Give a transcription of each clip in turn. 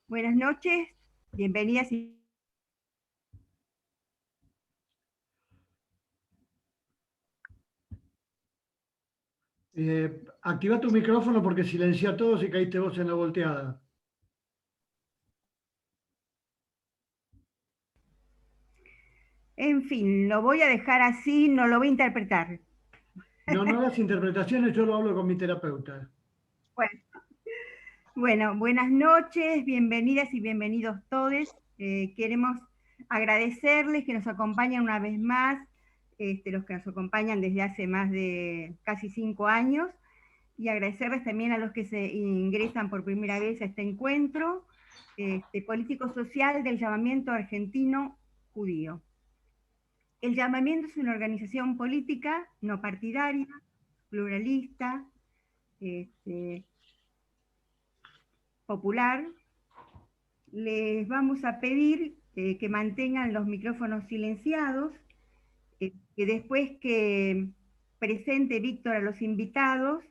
Buenas noches, bienvenidas y Activa tu micrófono porque silencia a todos y caíste vos en la volteada. en fin, lo voy a dejar así, no lo voy a interpretar. No, no hagas interpretaciones, yo lo hablo con mi terapeuta. Bueno, buenas noches, bienvenidas y bienvenidos todos. Queremos agradecerles que nos acompañan una vez más, los que nos acompañan desde hace más de casi 5 años, y agradecerles también a los que se ingresan por primera vez a este encuentro político-social del llamamiento argentino judío. El llamamiento es una organización política no partidaria, pluralista, este, popular. Les vamos a pedir que mantengan los micrófonos silenciados, que después que presente Víctor a los invitados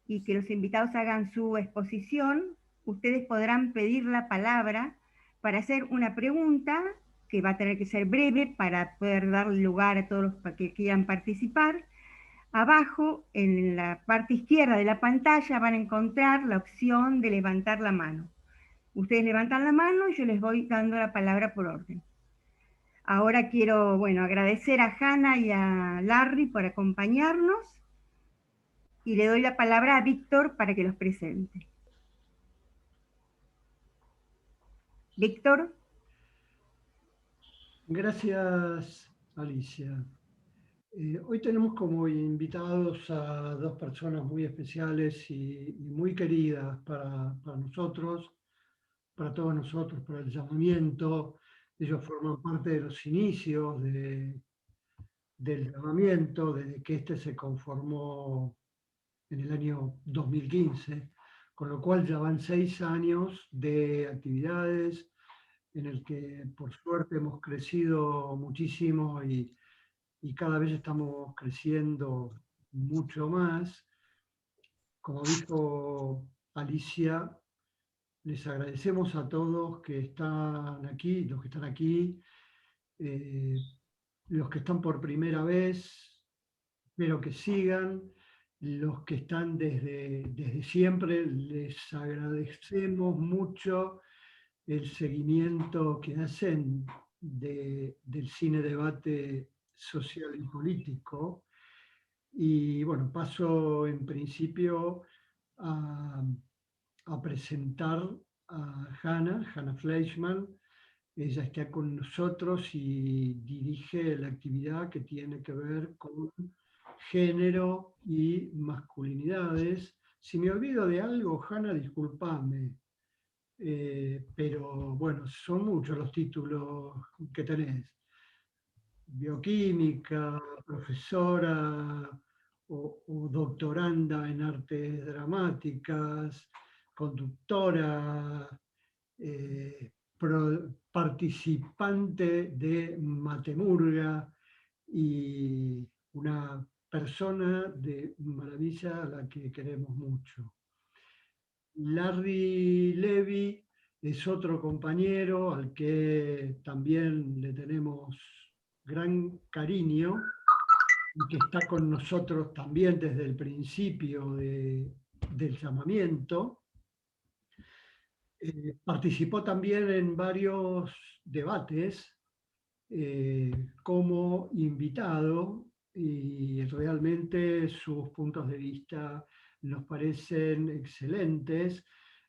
y que los invitados hagan su exposición, ustedes podrán pedir la palabra para hacer una pregunta que va a tener que ser breve para poder dar lugar a todos los que quieran participar. Abajo, en la parte izquierda de la pantalla, van a encontrar la opción de levantar la mano. Ustedes levantan la mano y yo les voy dando la palabra por orden. Ahora quiero, agradecer a Hanna y a Larry por acompañarnos y le doy la palabra a Víctor para que los presente. Víctor. Gracias, Alicia. Hoy tenemos como invitados a dos personas muy especiales y muy queridas para nosotros, para todos nosotros, para el llamamiento. Ellos forman parte de los inicios del llamamiento, desde que este se conformó en el año 2015, con lo cual ya van 6 años de actividades en el que por suerte hemos crecido muchísimo y cada vez estamos creciendo mucho más. Como dijo Alicia, les agradecemos a todos que están aquí, los que están aquí, eh, los que están por primera vez, espero que sigan. Los que están desde siempre, les agradecemos mucho el seguimiento que hacen del cine debate social y político. Y bueno, paso en principio a, a presentar a Hannah Fleischman. Ella está con nosotros y dirige la actividad que tiene que ver con género y masculinidades. Si me olvido de algo, Hannah, discúlpame, pero bueno, son muchos los títulos que tenés. Bioquímica, profesora o doctoranda en artes dramáticas, conductora, participante de Matemurga y una persona de maravilla a la que queremos mucho. Larry Levy es otro compañero al que también le tenemos gran cariño y que está con nosotros también desde el principio del llamamiento. Participó también en varios debates como invitado y realmente sus puntos de vista nos parecen excelentes.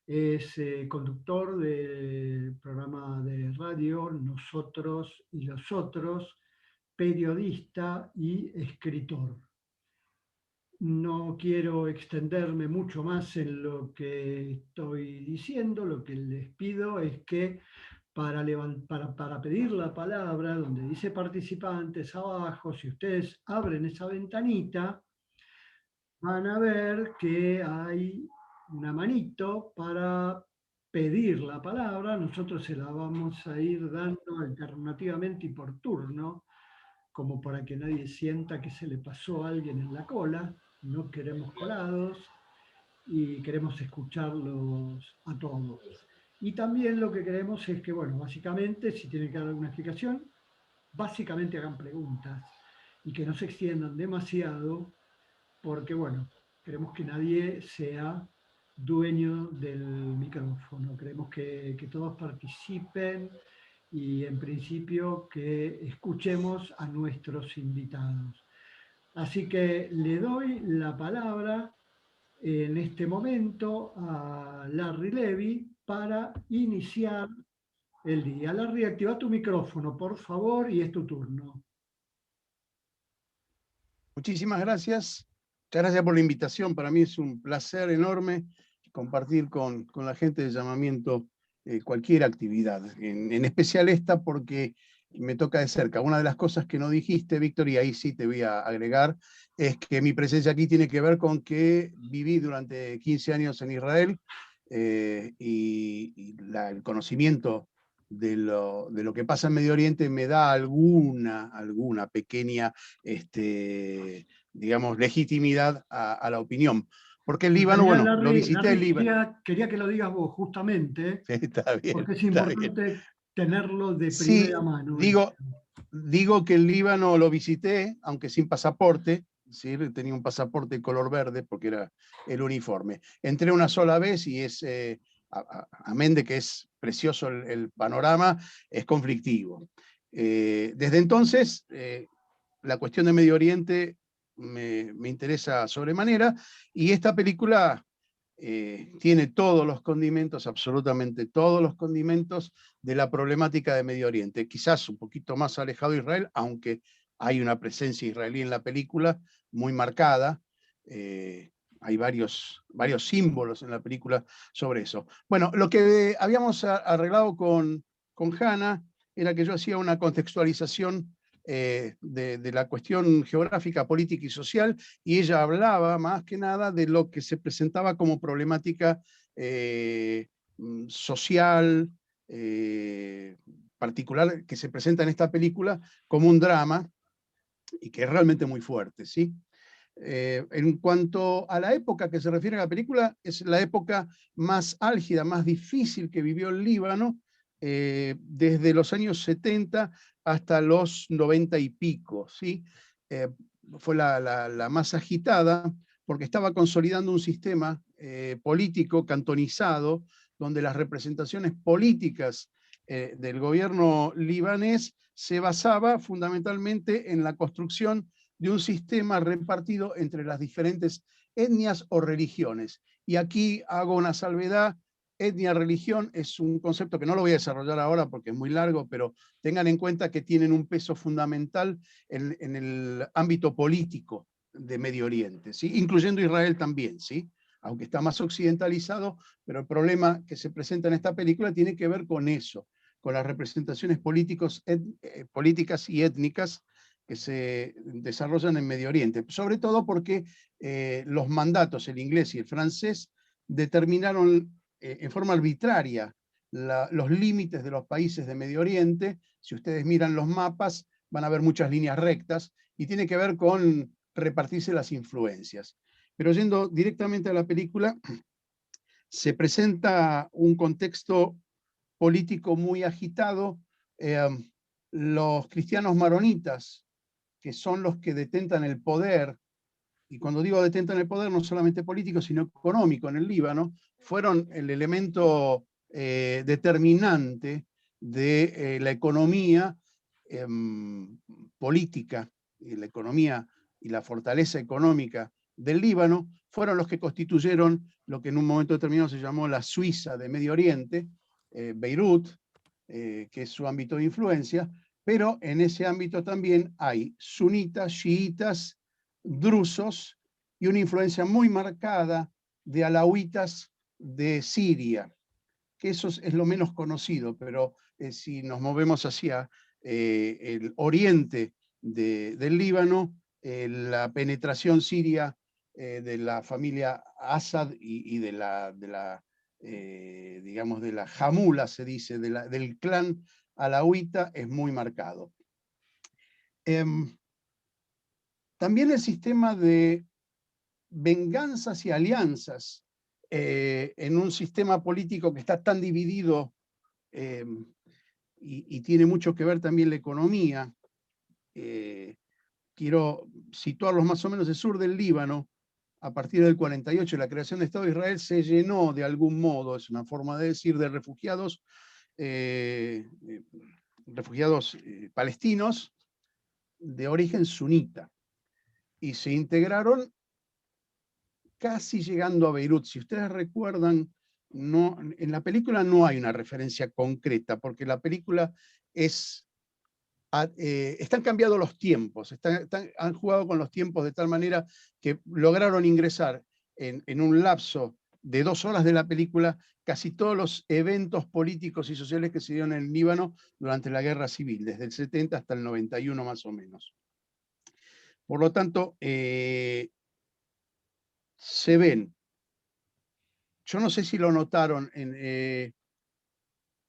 Es conductor del programa de radio Nosotros y los Otros, periodista y escritor. No quiero extenderme mucho más en lo que estoy diciendo, lo que les pido es que para pedir la palabra, donde dice participantes abajo, si ustedes abren esa ventanita, van a ver que hay una manito para pedir la palabra. Nosotros se la vamos a ir dando alternativamente y por turno, como para que nadie sienta que se le pasó a alguien en la cola. No queremos colados y queremos escucharlos a todos. Y también lo que queremos es que, bueno, básicamente, si tienen que dar alguna explicación, básicamente hagan preguntas y que no se extiendan demasiado, porque, bueno, queremos que nadie sea dueño del micrófono. Queremos que todos participen y, en principio, que escuchemos a nuestros invitados. Así que le doy la palabra en este momento a Larry Levy para iniciar el día. Larry, activa tu micrófono, por favor, y es tu turno. Muchísimas gracias. Muchas gracias por la invitación. Para mí es un placer enorme compartir con la gente de Llamamiento cualquier actividad, en especial esta porque me toca de cerca. Una de las cosas que no dijiste, Víctor, y ahí sí te voy a agregar, es que mi presencia aquí tiene que ver con que viví durante 15 años en Israel y el conocimiento de lo que pasa en Medio Oriente me da alguna pequeña, digamos, legitimidad a la opinión. Porque el En Líbano, realidad, bueno, lo visité el Larry, Líbano. quería que lo digas vos, justamente, Está bien, porque es está bien. importante tenerlo de primera Sí, mano. digo que el Líbano lo visité, aunque sin pasaporte, ¿sí? Tenía un pasaporte color verde porque era el uniforme. Entré una sola vez y es, amén de que es precioso el panorama, es conflictivo. Desde entonces, la cuestión de Medio Oriente me interesa sobremanera y esta película tiene todos los condimentos, absolutamente todos los condimentos de la problemática de Medio Oriente. Quizás un poquito más alejado de Israel, aunque hay una presencia israelí en la película muy marcada. Hay varios símbolos en la película sobre eso. Bueno, lo que habíamos arreglado con Hannah era que yo hacía una contextualización de la cuestión geográfica, política y social, y ella hablaba más que nada de lo que se presentaba como problemática social, particular, que se presenta en esta película como un drama, y que es realmente muy fuerte, ¿sí? En cuanto a la época que se refiere a la película, es la época más álgida, más difícil que vivió el Líbano, desde los años 70 hasta los 90 y pico, ¿sí? Fue la más agitada porque estaba consolidando un sistema político cantonizado, donde las representaciones políticas del gobierno libanés se basaba fundamentalmente en la construcción de un sistema repartido entre las diferentes etnias o religiones. Y aquí hago una salvedad: etnia, religión es un concepto que no lo voy a desarrollar ahora porque es muy largo, pero tengan en cuenta que tienen un peso fundamental en el ámbito político de Medio Oriente, ¿sí? Incluyendo Israel también, ¿sí? Aunque está más occidentalizado, pero el problema que se presenta en esta película tiene que ver con eso, con las representaciones políticas y étnicas que se desarrollan en Medio Oriente, sobre todo porque los mandatos, el inglés y el francés, determinaron en forma arbitraria los límites de los países de Medio Oriente. Si ustedes miran los mapas, van a ver muchas líneas rectas, y tiene que ver con repartirse las influencias. Pero yendo directamente a la película, se presenta un contexto político muy agitado. Eh, los cristianos maronitas, que son los que detentan el poder, y cuando digo detentan el poder, no solamente político, sino económico en el Líbano, fueron el elemento determinante de la economía política, y la economía y la fortaleza económica del Líbano, fueron los que constituyeron lo que en un momento determinado se llamó la Suiza de Medio Oriente, Beirut, que es su ámbito de influencia, pero en ese ámbito también hay sunitas, chiitas, drusos y una influencia muy marcada de alawitas de Siria, que eso es lo menos conocido, pero si nos movemos hacia el oriente del Líbano, la penetración siria de la familia Assad y de la digamos, de la Jamula, se dice, del clan alawita, es muy marcado. También el sistema de venganzas y alianzas en un sistema político que está tan dividido y tiene mucho que ver también la economía. Quiero situarlos más o menos del sur del Líbano. A partir del 48, la creación del Estado de Israel se llenó de algún modo, es una forma de decir, de refugiados, palestinos de origen sunita. Y se integraron casi llegando a Beirut. Si ustedes recuerdan, no, en la película no hay una referencia concreta, porque la película están cambiados los tiempos, han jugado con los tiempos de tal manera que lograron ingresar en un lapso de 2 horas de la película casi todos los eventos políticos y sociales que se dieron en el Líbano durante la guerra civil, desde el 70 hasta el 91 más o menos. Por lo tanto, se ven, yo no sé si lo notaron,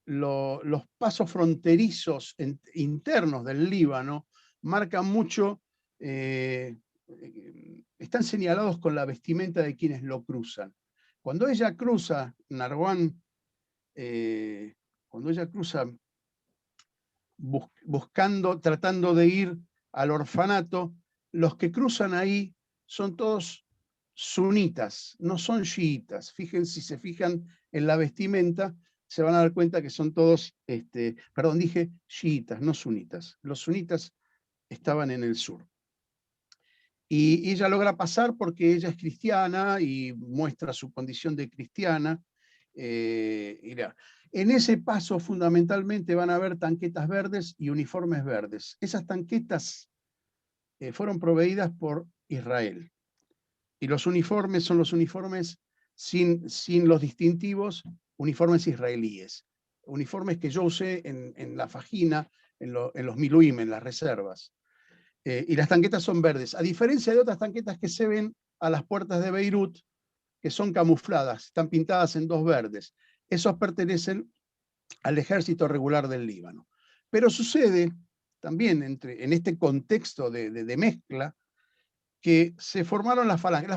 los pasos fronterizos internos del Líbano marcan mucho, están señalados con la vestimenta de quienes lo cruzan. Cuando ella cruza Narwan, cuando ella cruza tratando de ir al orfanato, los que cruzan ahí son todos sunitas, no son chiitas. Fíjense, si se fijan en la vestimenta, se van a dar cuenta que son todos, perdón, dije chiitas, no sunitas. Los sunitas estaban en el sur. Y ella logra pasar porque ella es cristiana y muestra su condición de cristiana. En ese paso fundamentalmente van a haber tanquetas verdes y uniformes verdes. Esas tanquetas fueron proveídas por Israel. Y los uniformes son los uniformes sin los distintivos, uniformes israelíes. Uniformes que yo usé en la Fajina, en los Miluim, en las reservas. Y las tanquetas son verdes, a diferencia de otras tanquetas que se ven a las puertas de Beirut, que son camufladas, están pintadas en 2 verdes. Esos pertenecen al ejército regular del Líbano. Pero sucede también en este contexto de mezcla, que se formaron las falanges.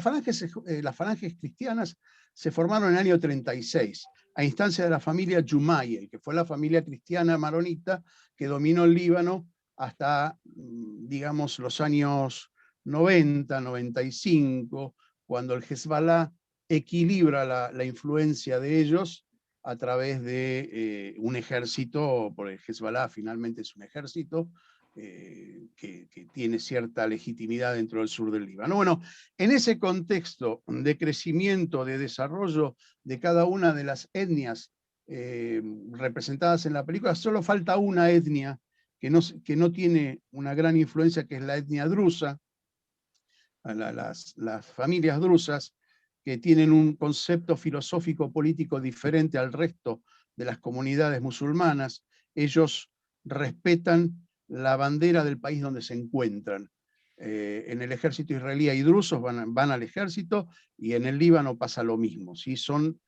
Las falanges cristianas se formaron en el año 36, a instancia de la familia Jumayel, que fue la familia cristiana maronita que dominó el Líbano hasta, digamos, los años 90, 95, cuando el Hezbollah equilibra la influencia de ellos a través de un ejército, porque el Hezbollah finalmente es un ejército, que tiene cierta legitimidad dentro del sur del Líbano. Bueno, en ese contexto de crecimiento, de desarrollo de cada una de las etnias representadas en la película, solo falta una etnia que no tiene una gran influencia, que es la etnia drusa, las familias drusas, que tienen un concepto filosófico político diferente al resto de las comunidades musulmanas. Ellos respetan la bandera del país donde se encuentran. En el ejército israelí hay drusos, van al ejército, y en el Líbano pasa lo mismo, ¿sí? Son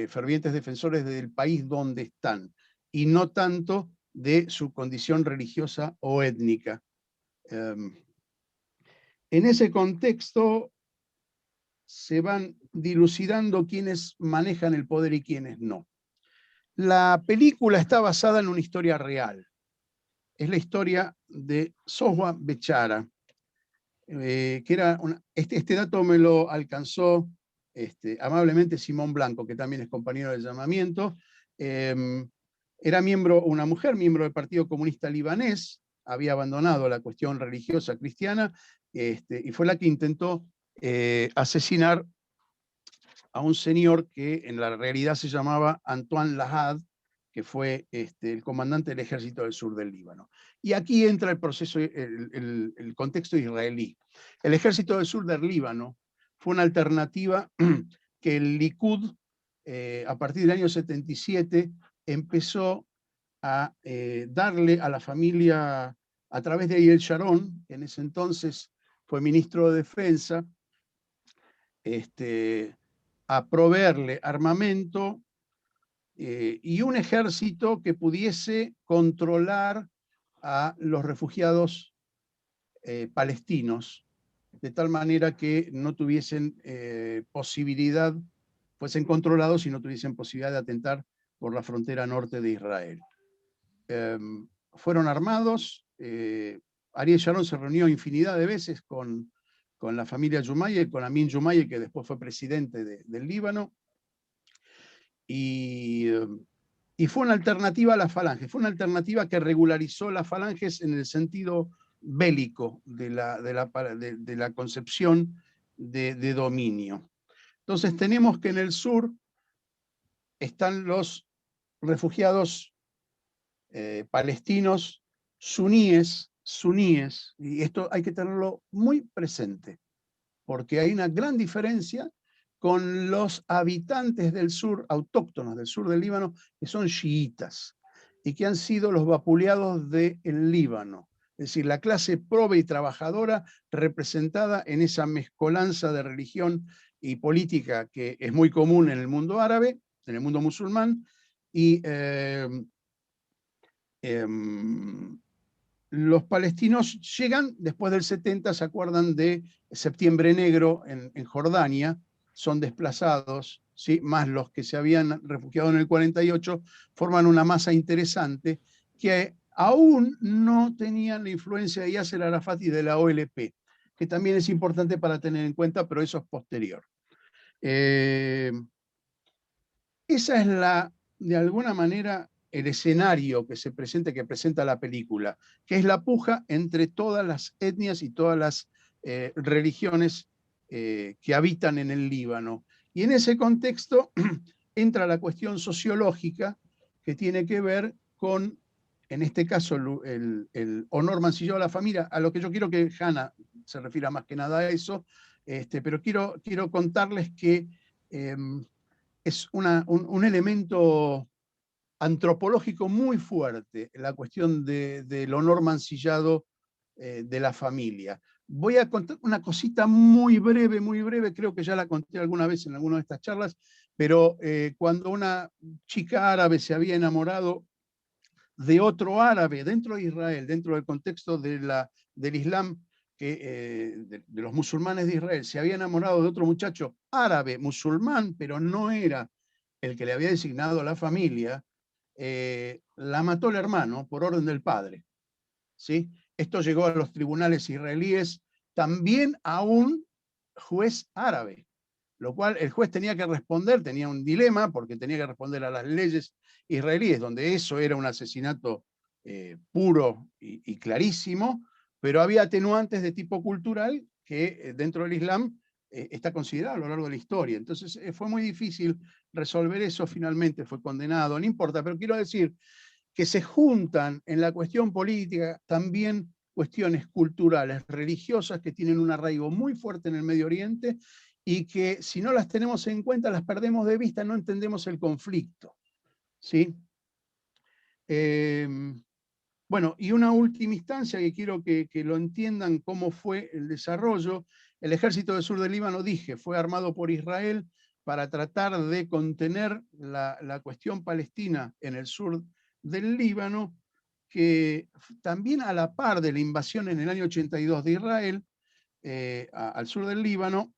fervientes defensores del país donde están, y no tanto de su condición religiosa o étnica. En ese contexto se van dilucidando quiénes manejan el poder y quiénes no. La película está basada en una historia real. Es la historia de Sohwa Bechara, que era este dato me lo alcanzó amablemente Simón Blanco, que también es compañero del llamamiento. Era una mujer miembro del Partido Comunista Libanés, había abandonado la cuestión religiosa cristiana, y fue la que intentó asesinar a un señor que en la realidad se llamaba Antoine Lahad, que fue el comandante del ejército del sur del Líbano. Y aquí entra el proceso, el contexto israelí. El ejército del sur del Líbano fue una alternativa que el Likud, a partir del año 77, empezó a darle a la familia, a través de Ariel Sharon, que en ese entonces fue ministro de Defensa, a proveerle armamento y un ejército que pudiese controlar a los refugiados palestinos, de tal manera que no tuviesen posibilidad fuesen controlados y no tuviesen posibilidad de atentar por la frontera norte de Israel. Fueron armados, Ariel Sharon se reunió infinidad de veces con la familia Jumaye, con Amin Jumaye, que después fue presidente del Líbano, y fue una alternativa a la falange, fue una alternativa que regularizó las falanges en el sentido bélico de la concepción de dominio. Entonces tenemos que en el sur están los refugiados palestinos suníes, y esto hay que tenerlo muy presente, porque hay una gran diferencia con los habitantes del sur, autóctonos del sur del Líbano, que son chiitas, y que han sido los vapuleados del Líbano. Es decir, la clase pobre y trabajadora representada en esa mezcolanza de religión y política que es muy común en el mundo árabe, en el mundo musulmán, y los palestinos llegan después del 70, se acuerdan de Septiembre Negro en Jordania, son desplazados, ¿sí? Más los que se habían refugiado en el 48, forman una masa interesante que aún no tenían la influencia de Yasser Arafat y de la OLP, que también es importante para tener en cuenta, pero eso es posterior. Esa es de alguna manera, el escenario que que presenta la película, que es la puja entre todas las etnias y todas las religiones que habitan en el Líbano. Y en ese contexto entra la cuestión sociológica que tiene que ver con, en este caso, el honor mancillado a la familia, a lo que yo quiero que Hannah se refiera más que nada a eso, pero quiero contarles que es un elemento antropológico muy fuerte, la cuestión del honor mancillado de la familia. Voy a contar una cosita muy breve, creo que ya la conté alguna vez en alguna de estas charlas, pero cuando una chica árabe se había enamorado de otro árabe dentro de Israel, dentro del contexto del Islam, de los musulmanes de Israel, se había enamorado de otro muchacho árabe, musulmán, pero no era el que le había designado a la familia, la mató el hermano por orden del padre. ¿Sí? Esto llegó a los tribunales israelíes, también a un juez árabe, lo cual el juez tenía que responder, tenía un dilema, porque tenía que responder a las leyes israelíes, donde eso era un asesinato puro y clarísimo, pero había atenuantes de tipo cultural que dentro del Islam está considerado a lo largo de la historia. Entonces fue muy difícil resolver eso, finalmente fue condenado, no importa, pero quiero decir que se juntan en la cuestión política también cuestiones culturales, religiosas, que tienen un arraigo muy fuerte en el Medio Oriente y que si no las tenemos en cuenta, las perdemos de vista, no entendemos el conflicto. ¿Sí? Bueno, y una última instancia que quiero que lo entiendan cómo fue el desarrollo. El ejército del sur del Líbano, dije, fue armado por Israel para tratar de contener la cuestión palestina en el sur del Líbano, que también a la par de la invasión en el año 82 de Israel al sur del Líbano,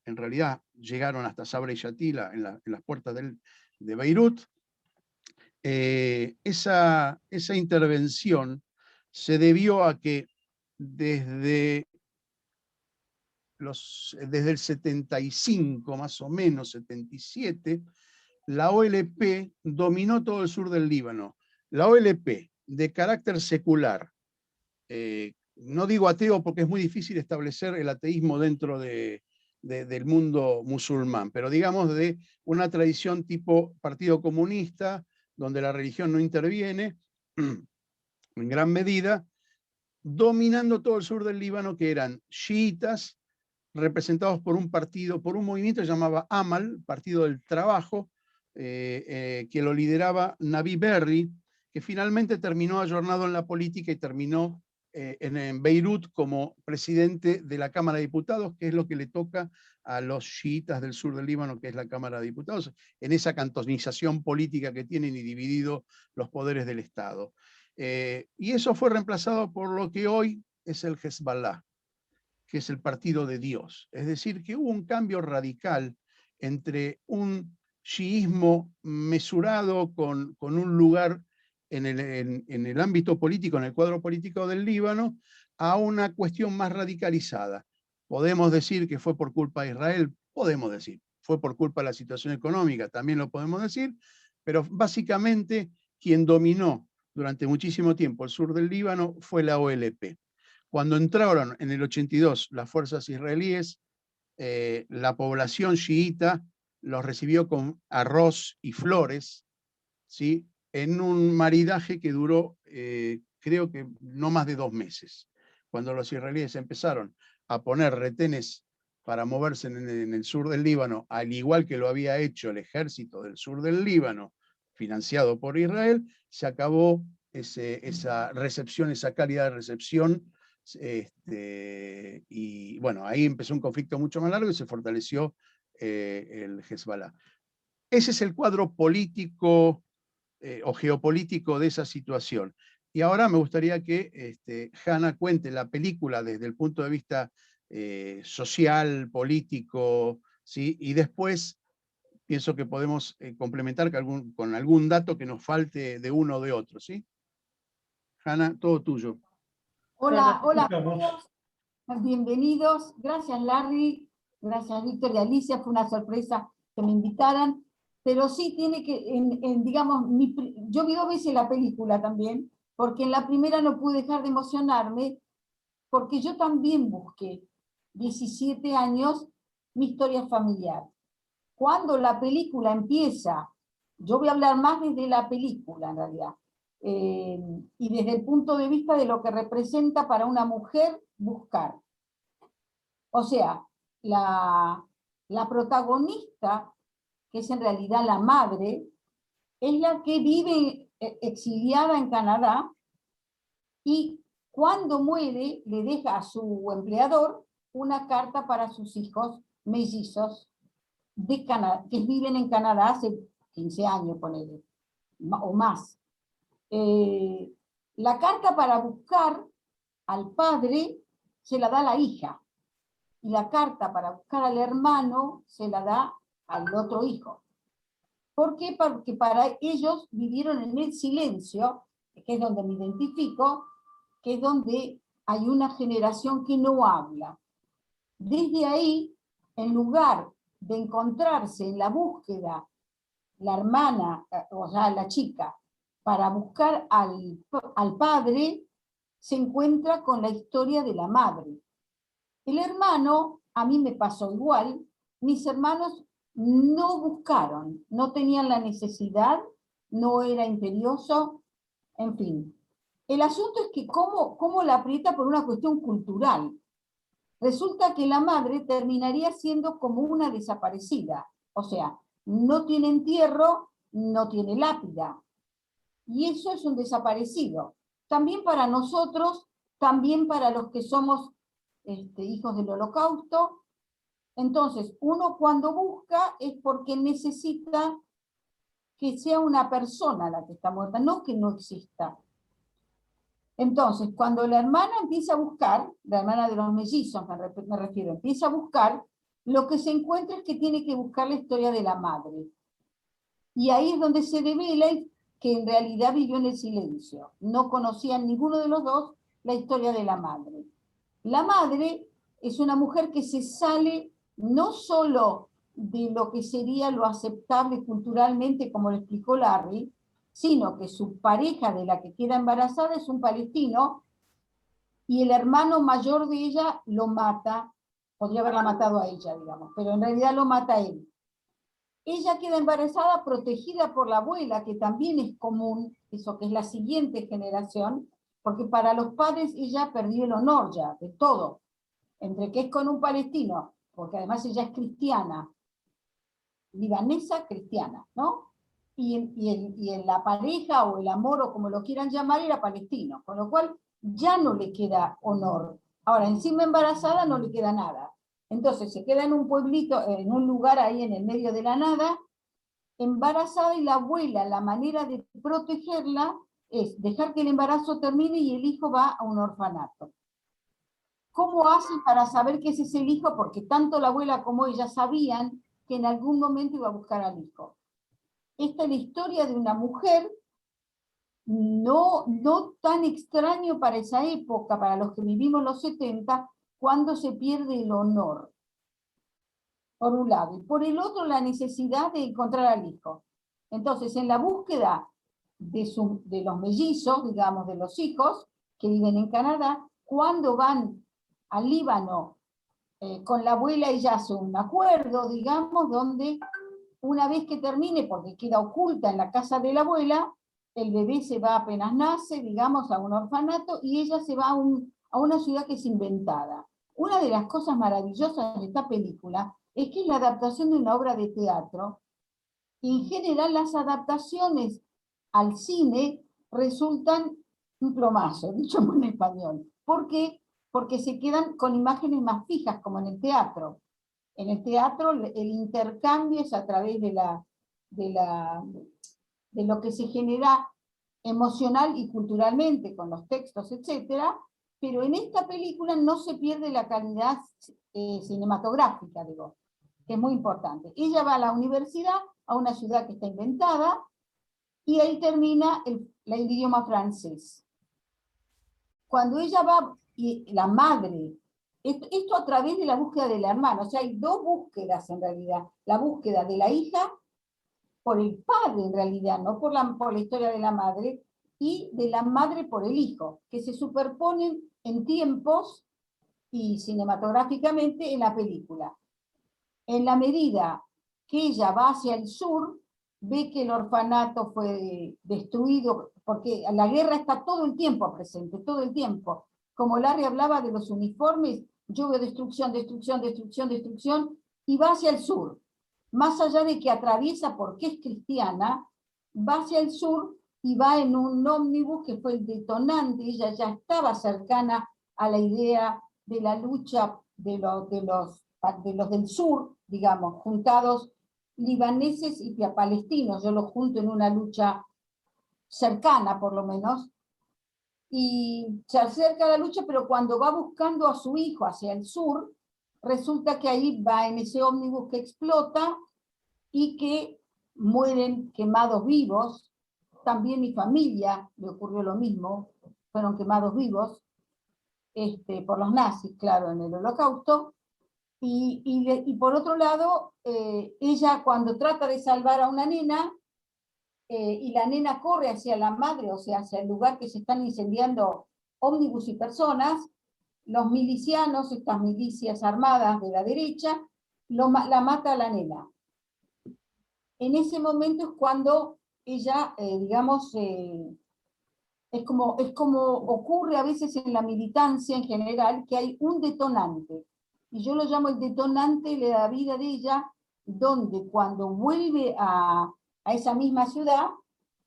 en realidad llegaron hasta Sabra y Shatila en las puertas de Beirut. Esa intervención se debió a que desde el 75, más o menos, 77, la OLP dominó todo el sur del Líbano. La OLP, de carácter secular, no digo ateo porque es muy difícil establecer el ateísmo dentro del mundo musulmán, pero digamos de una tradición tipo Partido Comunista, donde la religión no interviene, en gran medida, dominando todo el sur del Líbano, que eran chiitas, representados por un partido, por un movimiento que se llamaba Amal, Partido del Trabajo, que lo lideraba Nabi Berri, que finalmente terminó ayornado en la política y terminó en Beirut como presidente de la Cámara de Diputados, que es lo que le toca a los chiitas del sur del Líbano, que es la Cámara de Diputados, en esa cantonización política que tienen y dividido los poderes del Estado. Y eso fue reemplazado por lo que hoy es el Hezbollah, que es el partido de Dios. Es decir, que hubo un cambio radical entre un chiismo mesurado con un lugar en el ámbito político, en el cuadro político del Líbano, a una cuestión más radicalizada. Podemos decir que fue por culpa de Israel, podemos decir, fue por culpa de la situación económica, también lo podemos decir, pero básicamente quien dominó durante muchísimo tiempo el sur del Líbano fue la OLP. Cuando entraron en el 82 las fuerzas israelíes, la población chiita los recibió con arroz y flores, ¿sí? En un maridaje que duró, creo que no más de 2 meses. Cuando los israelíes empezaron a poner retenes para moverse en el sur del Líbano, al igual que lo había hecho el ejército del sur del Líbano, financiado por Israel, se acabó esa recepción, esa calidad de recepción, y bueno, ahí empezó un conflicto mucho más largo y se fortaleció el Hezbollah. Ese es el cuadro político o geopolítico de esa situación. Y ahora me gustaría que Hanna cuente la película desde el punto de vista social, político, ¿sí? Y después pienso que podemos complementar con algún dato que nos falte de uno o de otro, ¿sí? Hanna, todo tuyo. Hola, hola a todos, bienvenidos. Gracias Larry, gracias Víctor y Alicia, fue una sorpresa que me invitaran, pero sí tiene que, digamos, yo vi 2 veces la película también, porque en la primera no pude dejar de emocionarme, porque yo también busqué 17 años mi historia familiar. Cuando la película empieza, yo voy a hablar más desde la película en realidad, y desde el punto de vista de lo que representa para una mujer buscar. O sea, la protagonista, que es en realidad la madre, es la que vive exiliada en Canadá y cuando muere le deja a su empleador una carta para sus hijos mellizos de Canadá, que viven en Canadá hace 15 años, ponele, o más. La carta para buscar al padre se la da la hija, y la carta para buscar al hermano se la da al otro hijo. ¿Por qué? Porque para ellos vivieron en el silencio, que es donde me identifico, que es donde hay una generación que no habla. Desde ahí, en lugar de encontrarse en la búsqueda, la hermana, o sea, la chica, para buscar al padre, se encuentra con la historia de la madre. El hermano, a mí me pasó igual, mis hermanos no buscaron, no tenían la necesidad, no era imperioso, en fin. El asunto es que cómo la aprieta por una cuestión cultural. Resulta que la madre terminaría siendo como una desaparecida, o sea, no tiene entierro, no tiene lápida. Y eso es un desaparecido. También para nosotros, también para los que somos hijos del Holocausto. Entonces, uno cuando busca es porque necesita que sea una persona la que está muerta, no que no exista. Entonces, cuando la hermana empieza a buscar, la hermana de los mellizos me refiero, empieza a buscar, lo que se encuentra es que tiene que buscar la historia de la madre. Y ahí es donde se revela que en realidad vivió en el silencio. No conocían ninguno de los dos la historia de la madre. La madre es una mujer que se sale no solo de lo que sería lo aceptable culturalmente, como lo explicó Larry, sino que su pareja de la que queda embarazada es un palestino y el hermano mayor de ella lo mata, podría haberla matado a ella, digamos, pero en realidad lo mata a él. Ella queda embarazada protegida por la abuela, que también es común, eso que es la siguiente generación, porque para los padres ella perdió el honor ya, de todo, entre que es con un palestino, porque además ella es cristiana, libanesa cristiana, ¿no? Y en la pareja o el amor o como lo quieran llamar era palestino, con lo cual ya no le queda honor. Ahora, encima embarazada no le queda nada. Entonces se queda en un pueblito, en un lugar ahí en el medio de la nada, embarazada, y la abuela, la manera de protegerla es dejar que el embarazo termine y el hijo va a un orfanato. ¿Cómo hacen para saber que ese es el hijo? Porque tanto la abuela como ella sabían que en algún momento iba a buscar al hijo. Esta es la historia de una mujer, no tan extraño para esa época, para los que vivimos los 70, cuando se pierde el honor, por un lado, y por el otro la necesidad de encontrar al hijo. Entonces, en la búsqueda de los mellizos, digamos, de los hijos que viven en Canadá, cuando van al Líbano con la abuela, ella hace un acuerdo, digamos, donde una vez que termine, porque queda oculta en la casa de la abuela, el bebé se va apenas nace, digamos, a un orfanato, y ella se va a una ciudad que es inventada. Una de las cosas maravillosas de esta película es que es la adaptación de una obra de teatro, y en general las adaptaciones al cine resultan un plomazo, dicho en español. ¿Por qué? Porque se quedan con imágenes más fijas, como en el teatro. En el teatro el intercambio es a través de lo que se genera emocional y culturalmente con los textos, etcétera, pero en esta película no se pierde la calidad cinematográfica, digo, que es muy importante. Ella va a la universidad, a una ciudad que está inventada, y ahí termina el idioma francés. Cuando ella va, y la madre, esto a través de la búsqueda del hermano, o sea, hay dos búsquedas en realidad, la búsqueda de la hija por el padre en realidad, no por la historia de la madre, y de la madre por el hijo, que se superponen en tiempos y cinematográficamente en la película. En la medida que ella va hacia el sur, ve que el orfanato fue destruido, porque la guerra está todo el tiempo presente, todo el tiempo. Como Larry hablaba de los uniformes, yo veo destrucción, destrucción, destrucción, destrucción, y va hacia el sur. Más allá de que atraviesa, porque es cristiana, va hacia el sur y va en un ómnibus que fue el detonante. Ella ya estaba cercana a la idea de la lucha de los del sur, digamos, juntados libaneses y palestinos. Yo los junto en una lucha cercana, por lo menos, y se acerca a la lucha, pero cuando va buscando a su hijo hacia el sur, resulta que ahí va en ese ómnibus que explota y que mueren quemados vivos. También mi familia le ocurrió lo mismo, fueron quemados vivos por los nazis, claro, en el Holocausto. Y por otro lado, ella cuando trata de salvar a una nena, y la nena corre hacia la madre, o sea, hacia el lugar que se están incendiando ómnibus y personas, los milicianos, estas milicias armadas de la derecha, la mata a la nena. En ese momento es cuando ella, digamos, es como ocurre a veces en la militancia en general, que hay un detonante. Y yo lo llamo el detonante de la vida de ella, donde cuando vuelve a esa misma ciudad,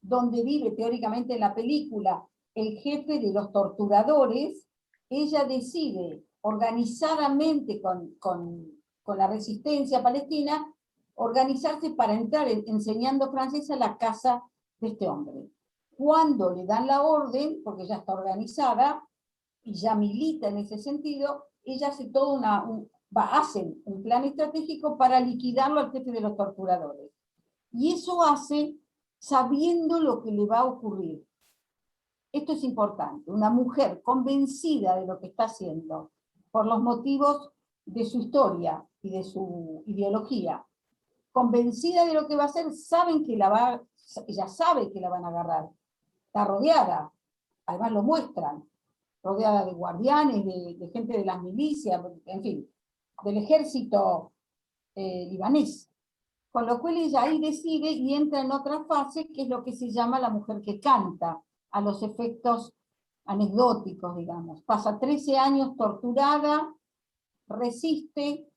donde vive teóricamente en la película el jefe de los torturadores, ella decide organizadamente con la resistencia palestina, organizarse para entrar enseñando francés a la casa de este hombre. Cuando le dan la orden, porque ya está organizada y ya milita en ese sentido, ella hace todo hacen un plan estratégico para liquidarlo al jefe de los torturadores. Y eso hace sabiendo lo que le va a ocurrir. Esto es importante. Una mujer convencida de lo que está haciendo por los motivos de su historia y de su ideología, convencida de lo que va a hacer, ella sabe que la van a agarrar. Está rodeada, además lo muestran, rodeada de guardianes, de gente de las milicias, en fin, del ejército libanés. Con lo cual ella ahí decide y entra en otra fase, que es lo que se llama la mujer que canta, a los efectos anecdóticos, digamos. Pasa 13 años torturada, resiste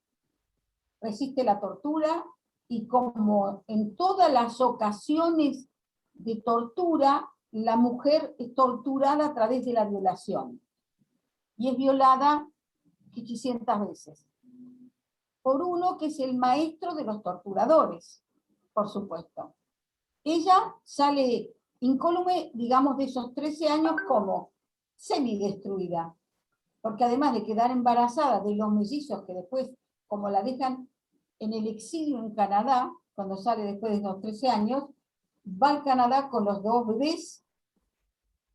la tortura, y como en todas las ocasiones de tortura, la mujer es torturada a través de la violación. Y es violada 800 veces. Por uno que es el maestro de los torturadores, por supuesto. Ella sale incólume, digamos, de esos 13 años como semidestruida, porque además de quedar embarazada de los mellizos que después, como la dejan en el exilio en Canadá, cuando sale después de los 13 años, va al Canadá con los 2 bebés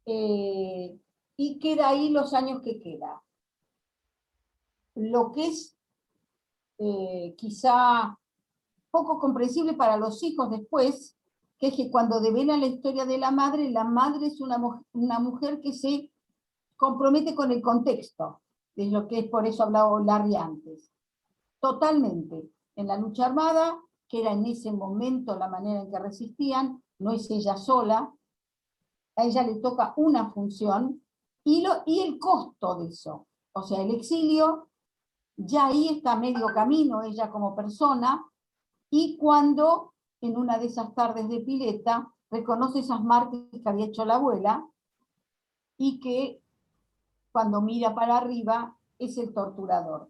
y queda ahí los años que queda. Lo que es quizá poco comprensible para los hijos después, que es que cuando develan la historia de la madre es una mujer que se compromete con el contexto, de lo que es, por eso hablaba Larry antes. Totalmente. En la lucha armada, que era en ese momento la manera en que resistían, no es ella sola, a ella le toca una función, y el costo de eso. O sea, el exilio, ya ahí está medio camino ella como persona, y cuando en una de esas tardes de pileta reconoce esas marcas que había hecho la abuela, y que cuando mira para arriba es el torturador.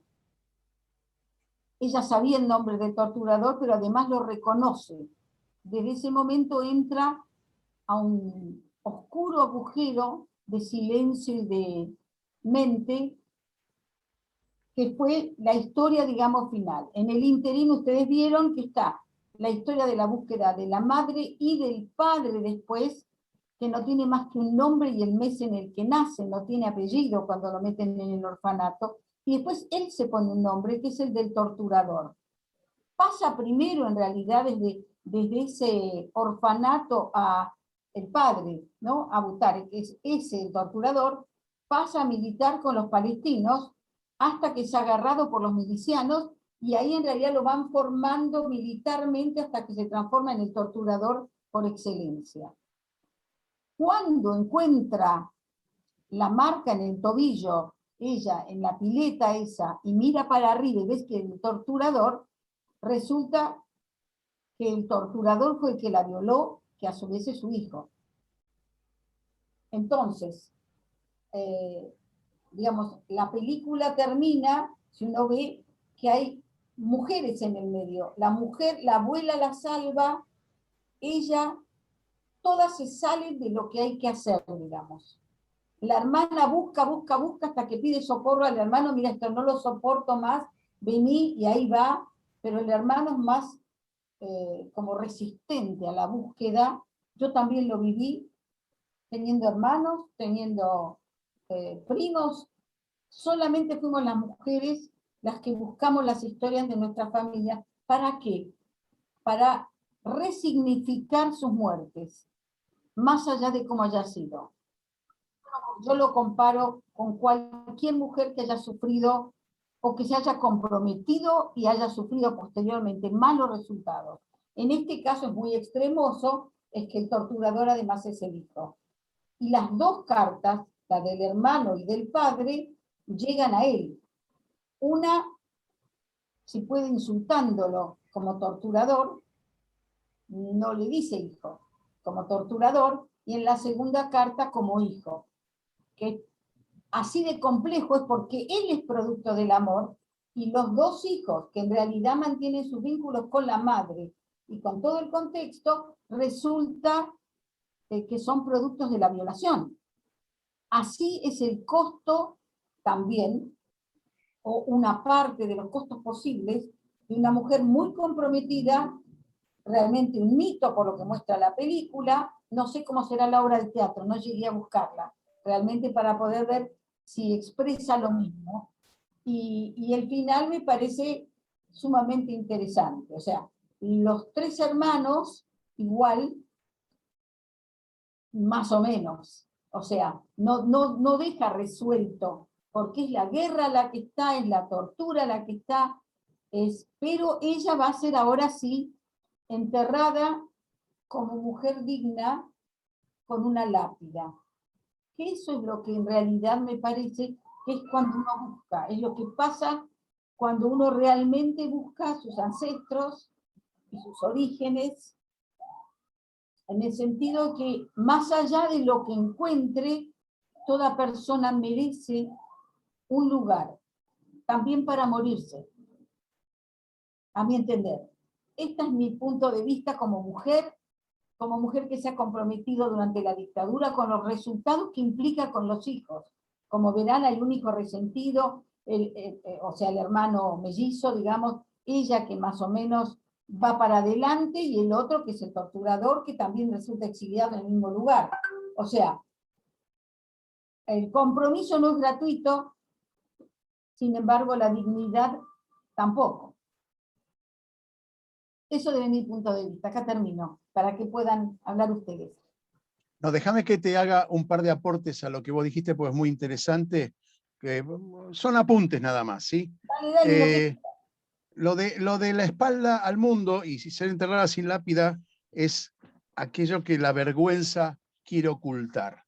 Ella sabía el nombre del torturador, pero además lo reconoce. Desde ese momento entra a un oscuro agujero de silencio y de mente, que fue la historia, digamos, final. En el interín ustedes vieron que está la historia de la búsqueda de la madre y del padre después, que no tiene más que un nombre y el mes en el que nace, no tiene apellido cuando lo meten en el orfanato, y después él se pone un nombre, que es el del torturador. Pasa primero, en realidad, desde ese orfanato a el padre, ¿no? A Butare, que es ese torturador, pasa a militar con los palestinos hasta que es agarrado por los milicianos, y ahí en realidad lo van formando militarmente hasta que se transforma en el torturador por excelencia. Cuando encuentra la marca en el tobillo, ella en la pileta esa, y mira para arriba y ves que el torturador, resulta que el torturador fue el que la violó, que a su vez es su hijo. Entonces, digamos, la película termina, si uno ve que hay mujeres en el medio. La mujer, la abuela la salva, ella, todas se salen de lo que hay que hacer, digamos. La hermana busca hasta que pide socorro al hermano, mira, esto no lo soporto más, vení, y ahí va, pero el hermano es más como resistente a la búsqueda. Yo también lo viví, teniendo hermanos, teniendo primos. Solamente fuimos las mujeres las que buscamos las historias de nuestra familia. ¿Para qué? Para resignificar sus muertes, más allá de cómo haya sido. Yo lo comparo con cualquier mujer que haya sufrido o que se haya comprometido y haya sufrido posteriormente malos resultados. En este caso es muy extremoso, es que el torturador además es el hijo. Y las 2 cartas, la del hermano y del padre, llegan a él. Una, si puede, insultándolo como torturador, no le dice hijo, como torturador, y en la segunda carta como hijo. Que así de complejo es porque él es producto del amor, y los 2 hijos, que en realidad mantienen sus vínculos con la madre y con todo el contexto, resulta que son productos de la violación. Así es el costo también, o una parte de los costos posibles, de una mujer muy comprometida, realmente un mito por lo que muestra la película. No sé cómo será la obra de teatro, no llegué a buscarla, realmente para poder ver si expresa lo mismo. Y el final me parece sumamente interesante. O sea, los 3 hermanos, igual, más o menos. O sea, no deja resuelto, porque es la guerra la que está, es la tortura la que está, pero ella va a ser ahora sí enterrada como mujer digna con una lápida. Que eso es lo que en realidad me parece que es cuando uno busca, es lo que pasa cuando uno realmente busca a sus ancestros y sus orígenes, en el sentido que más allá de lo que encuentre, toda persona merece un lugar, también para morirse, a mi entender. Este es mi punto de vista como mujer que se ha comprometido durante la dictadura con los resultados que implica con los hijos. Como verán, el único resentido, o sea, el hermano mellizo, digamos, ella que más o menos va para adelante y el otro que es el torturador que también resulta exiliado en el mismo lugar. O sea, el compromiso no es gratuito, sin embargo la dignidad tampoco. Eso desde mi punto de vista. Acá termino, para que puedan hablar ustedes. No, déjame que te haga un par de aportes a lo que vos dijiste, porque es muy interesante. Que son apuntes nada más, ¿sí? Dale, Lo de la espalda al mundo y si ser enterrada sin lápida es aquello que la vergüenza quiere ocultar.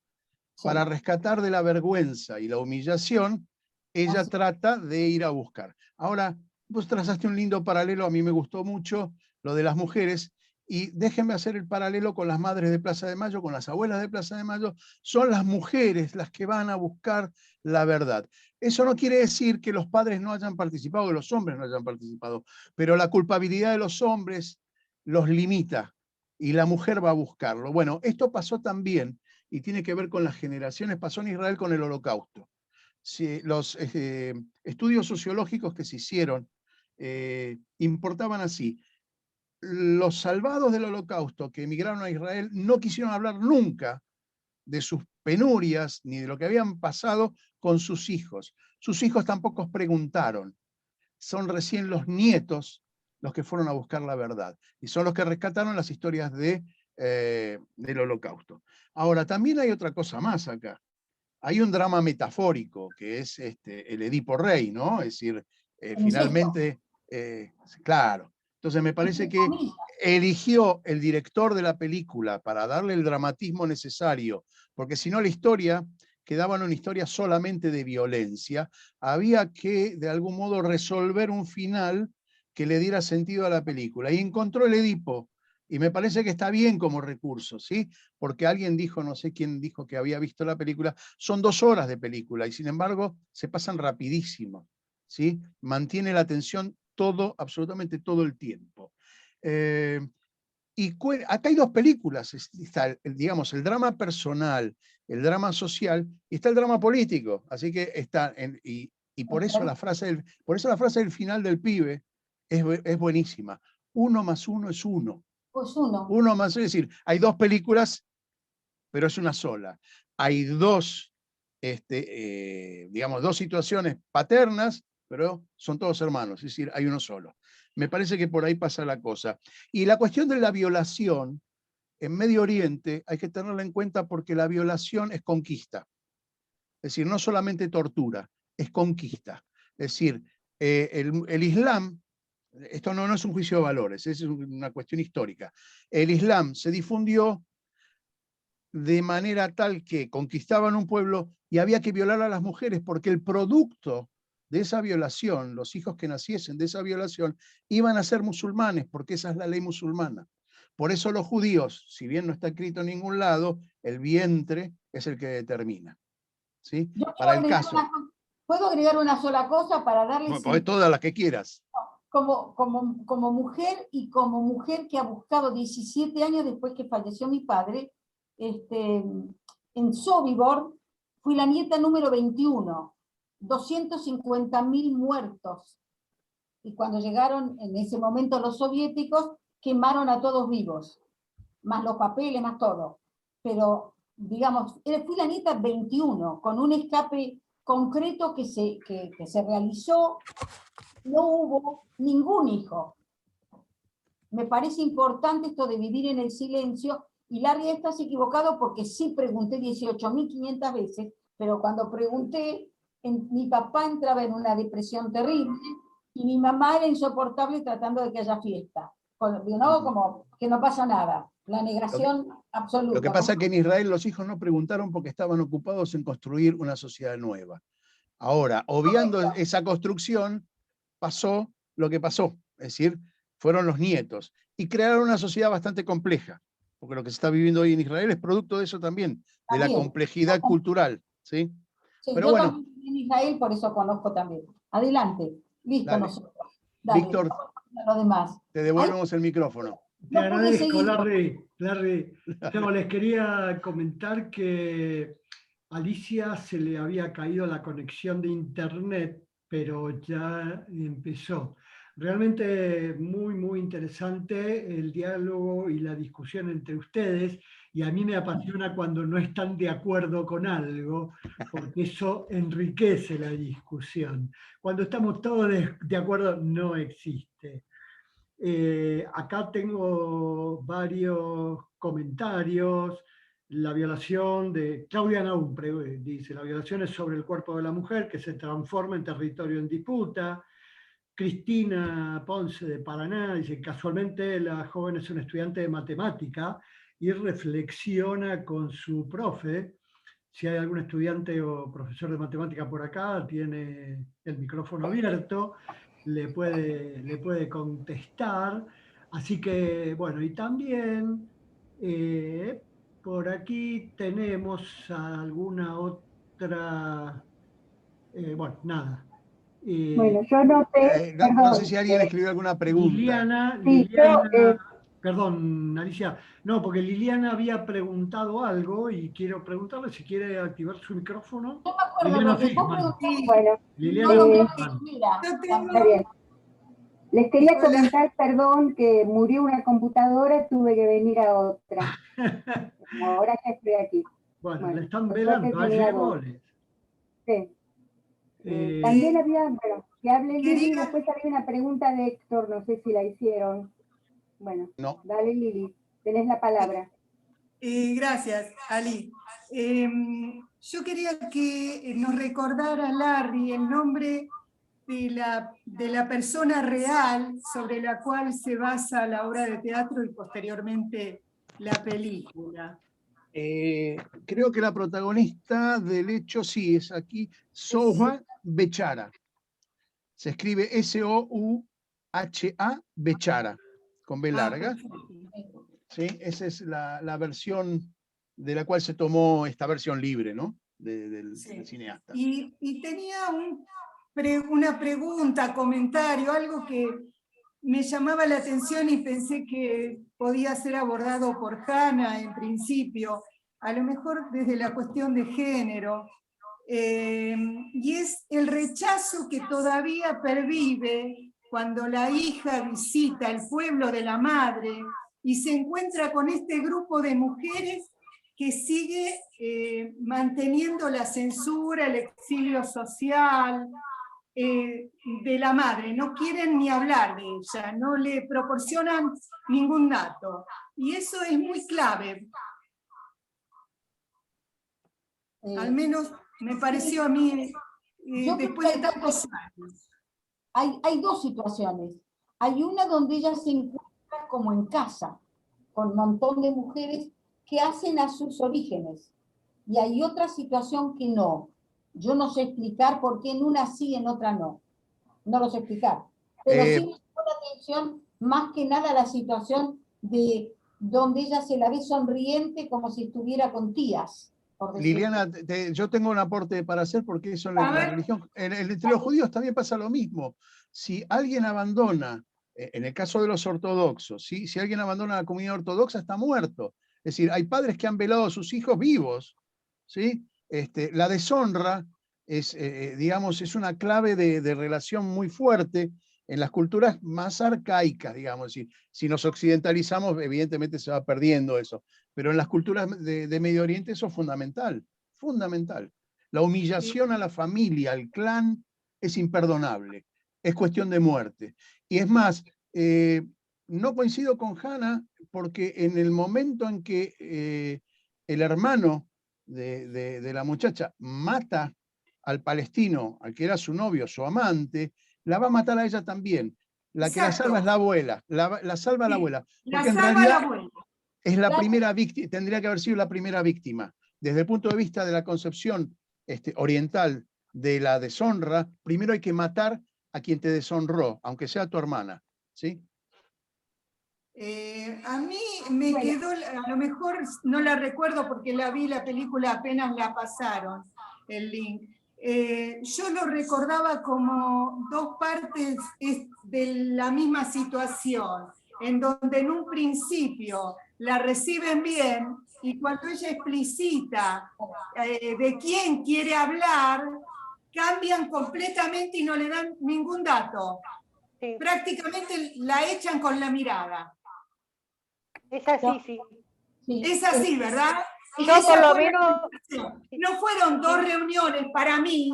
sí. Para rescatar de la vergüenza y la humillación, ella Así. trata de ir a buscar. Ahora, vos trazaste un lindo paralelo, a mí me gustó mucho lo de las mujeres, y déjenme hacer el paralelo con las madres de Plaza de Mayo, con las abuelas de Plaza de Mayo. Son las mujeres las que van a buscar la verdad. Eso no quiere decir que los padres no hayan participado, que los hombres no hayan participado, pero la culpabilidad de los hombres los limita y la mujer va a buscarlo. Bueno, esto pasó también, y tiene que ver con las generaciones, pasó en Israel con el Holocausto. Sí, los estudios sociológicos que se hicieron importaban así. Los salvados del Holocausto que emigraron a Israel no quisieron hablar nunca de sus penurias ni de lo que habían pasado con sus hijos. Sus hijos tampoco preguntaron. Son recién los nietos los que fueron a buscar la verdad. Y son los que rescataron las historias del Holocausto. Ahora, también hay otra cosa más acá. Hay un drama metafórico, que es el Edipo Rey, ¿no? Es decir, finalmente, claro. Entonces me parece que eligió el director de la película para darle el dramatismo necesario, porque si no la historia quedaba en una historia solamente de violencia, había que de algún modo resolver un final que le diera sentido a la película. Y encontró el Edipo, y me parece que está bien como recurso, ¿sí? Porque alguien dijo, no sé quién dijo que había visto la película, son 2 horas de película, y sin embargo se pasan rapidísimo, ¿sí? Mantiene la atención todo, absolutamente todo el tiempo. Y acá hay 2 películas, está digamos, el drama personal, el drama social, y está el drama político, así que está, y por eso la frase del final del pibe es buenísima. 1 más 1 es 1. Pues uno. 1 más 1, es decir, hay 2 películas, pero es una sola. Hay 2, digamos, 2 situaciones paternas, pero son todos hermanos, es decir, hay uno solo. Me parece que por ahí pasa la cosa. Y la cuestión de la violación en Medio Oriente hay que tenerla en cuenta porque la violación es conquista. Es decir, no solamente tortura, es conquista. Es decir, el Islam, esto no es un juicio de valores, es una cuestión histórica. El Islam se difundió de manera tal que conquistaban un pueblo y había que violar a las mujeres porque el producto de esa violación, los hijos que naciesen de esa violación, iban a ser musulmanes, porque esa es la ley musulmana. Por eso los judíos, si bien no está escrito en ningún lado, el vientre es el que determina. ¿Sí? Para el caso. ¿Puedo agregar una sola cosa para darle... Pues todas las que quieras. Como mujer y como mujer que ha buscado 17 años después que falleció mi padre, en Sobibor fui la nieta número 21, 250.000 muertos. Y cuando llegaron en ese momento los soviéticos, quemaron a todos vivos, más los papeles, más todo. Pero, digamos, fui la nieta 21, con un escape concreto que se realizó. No hubo ningún hijo. Me parece importante esto de vivir en el silencio, y Larry, estás equivocado porque sí pregunté 18.500 veces, pero cuando pregunté, mi papá entraba en una depresión terrible y mi mamá era insoportable tratando de que haya fiesta. No, como que no pasa nada. La negación absoluta. Lo que pasa es que en Israel los hijos no preguntaron porque estaban ocupados en construir una sociedad nueva. Ahora, obviando esa construcción, pasó lo que pasó. Es decir, fueron los nietos. Y crearon una sociedad bastante compleja. Porque lo que se está viviendo hoy en Israel es producto de eso también, de la complejidad cultural. ¿Sí? Sí, pero yo bueno. también viví en Israel, por eso conozco también. Adelante. Listo, Dale. nosotros. Dale, Víctor, lo demás. te devolvemos el micrófono. Te agradezco, Larry. Yo les quería comentar que a Alicia se le había caído la conexión de internet, pero ya empezó. Realmente muy, muy interesante el diálogo y la discusión entre ustedes, y a mí me apasiona cuando no están de acuerdo con algo, porque eso enriquece la discusión. Cuando estamos todos de acuerdo, no existe. Acá tengo varios comentarios. La violación de Claudia Naum dice, la violación es sobre el cuerpo de la mujer que se transforma en territorio en disputa. Cristina Ponce de Paraná dice, casualmente la joven es una estudiante de matemática y reflexiona con su profe. Si hay algún estudiante o profesor de matemática por acá, tiene el micrófono abierto, le puede contestar. Así que, bueno, y también por aquí tenemos alguna otra, bueno, nada. Bueno, yo noté, No sé perdón, si alguien escribió alguna pregunta. sí, yo, Perdón, Alicia, no, porque Liliana había preguntado algo y quiero preguntarle si quiere activar su micrófono. No me acuerdo, Liliana porque vos Fishman. preguntaste, bueno, Liliana no nombré Fishman. Mira, Yo también. está bien. Les quería Hola. comentar, perdón, que murió una computadora, tuve que venir a otra. Ahora ya estoy aquí. Bueno, le Bueno, están por suerte velando, tenía dos. llegó. Sí. Eh, También había, bueno, que hable Lili, Quería- después había una pregunta de Héctor, no sé si la hicieron. Bueno, No. dale Lili, tenés la palabra. Gracias, Ali. Yo quería que nos recordara Larry el nombre de la persona real sobre la cual se basa la obra de teatro y posteriormente la película. Creo que la protagonista del hecho sí es aquí, Souha Bechara. Se escribe S-O-U-H-A Bechara, con B larga. Perfecto. ¿Sí? Esa es la versión de la cual se tomó esta versión libre, ¿no? Del cineasta. Y tenía una pregunta, comentario, algo que me llamaba la atención y pensé que podía ser abordado por Hannah en principio, a lo mejor desde la cuestión de género, y es el rechazo que todavía pervive cuando la hija visita el pueblo de la madre y se encuentra con este grupo de mujeres que sigue manteniendo la censura, el exilio social de la madre. No quieren ni hablar de ella, no le proporcionan ningún dato. Y eso es muy clave. Al menos me pareció a mí, Yo creo después que de tantos años. hay dos situaciones. Hay una donde ella se encuentra como en casa, con un montón de mujeres que hacen a sus orígenes. Y hay otra situación que no. Yo no sé explicar por qué en una sí, en otra no. No lo sé explicar. Pero sí me llamó la atención más que nada la situación de donde ella se la ve sonriente como si estuviera con tías. Liliana, yo tengo un aporte para hacer porque eso en la religión, entre los judíos también pasa lo mismo. Si alguien abandona, en el caso de los ortodoxos, ¿sí? Si alguien abandona la comunidad ortodoxa está muerto. Es decir, hay padres que han velado a sus hijos vivos, ¿sí? La deshonra es, digamos, es una clave de relación muy fuerte en las culturas más arcaicas, digamos. Si nos occidentalizamos, evidentemente se va perdiendo eso. Pero en las culturas de Medio Oriente eso es fundamental, fundamental. La humillación a la familia, al clan, es imperdonable, es cuestión de muerte. Y es más, no coincido con Hannah porque en el momento en que el hermano de la muchacha mata al palestino, al que era su novio, su amante, la va a matar a ella también. La que la salva es la abuela, la salva la abuela. Porque en realidad es la primera víctima, tendría que haber sido la primera víctima. Desde el punto de vista de la concepción oriental de la deshonra, primero hay que matar a quien te deshonró, aunque sea tu hermana. ¿Sí? A mí me quedó, a lo mejor no la recuerdo porque la vi la película, apenas la pasaron, el link. Yo lo recordaba como dos partes de la misma situación, en donde en un principio la reciben bien y cuando ella explicita de quién quiere hablar, cambian completamente y no le dan ningún dato. Sí. prácticamente la echan con la mirada. Es así, sí. Sí. Es así, ¿verdad? Y Yo esa por lo fue la menos... conversación. No fueron dos reuniones para mí,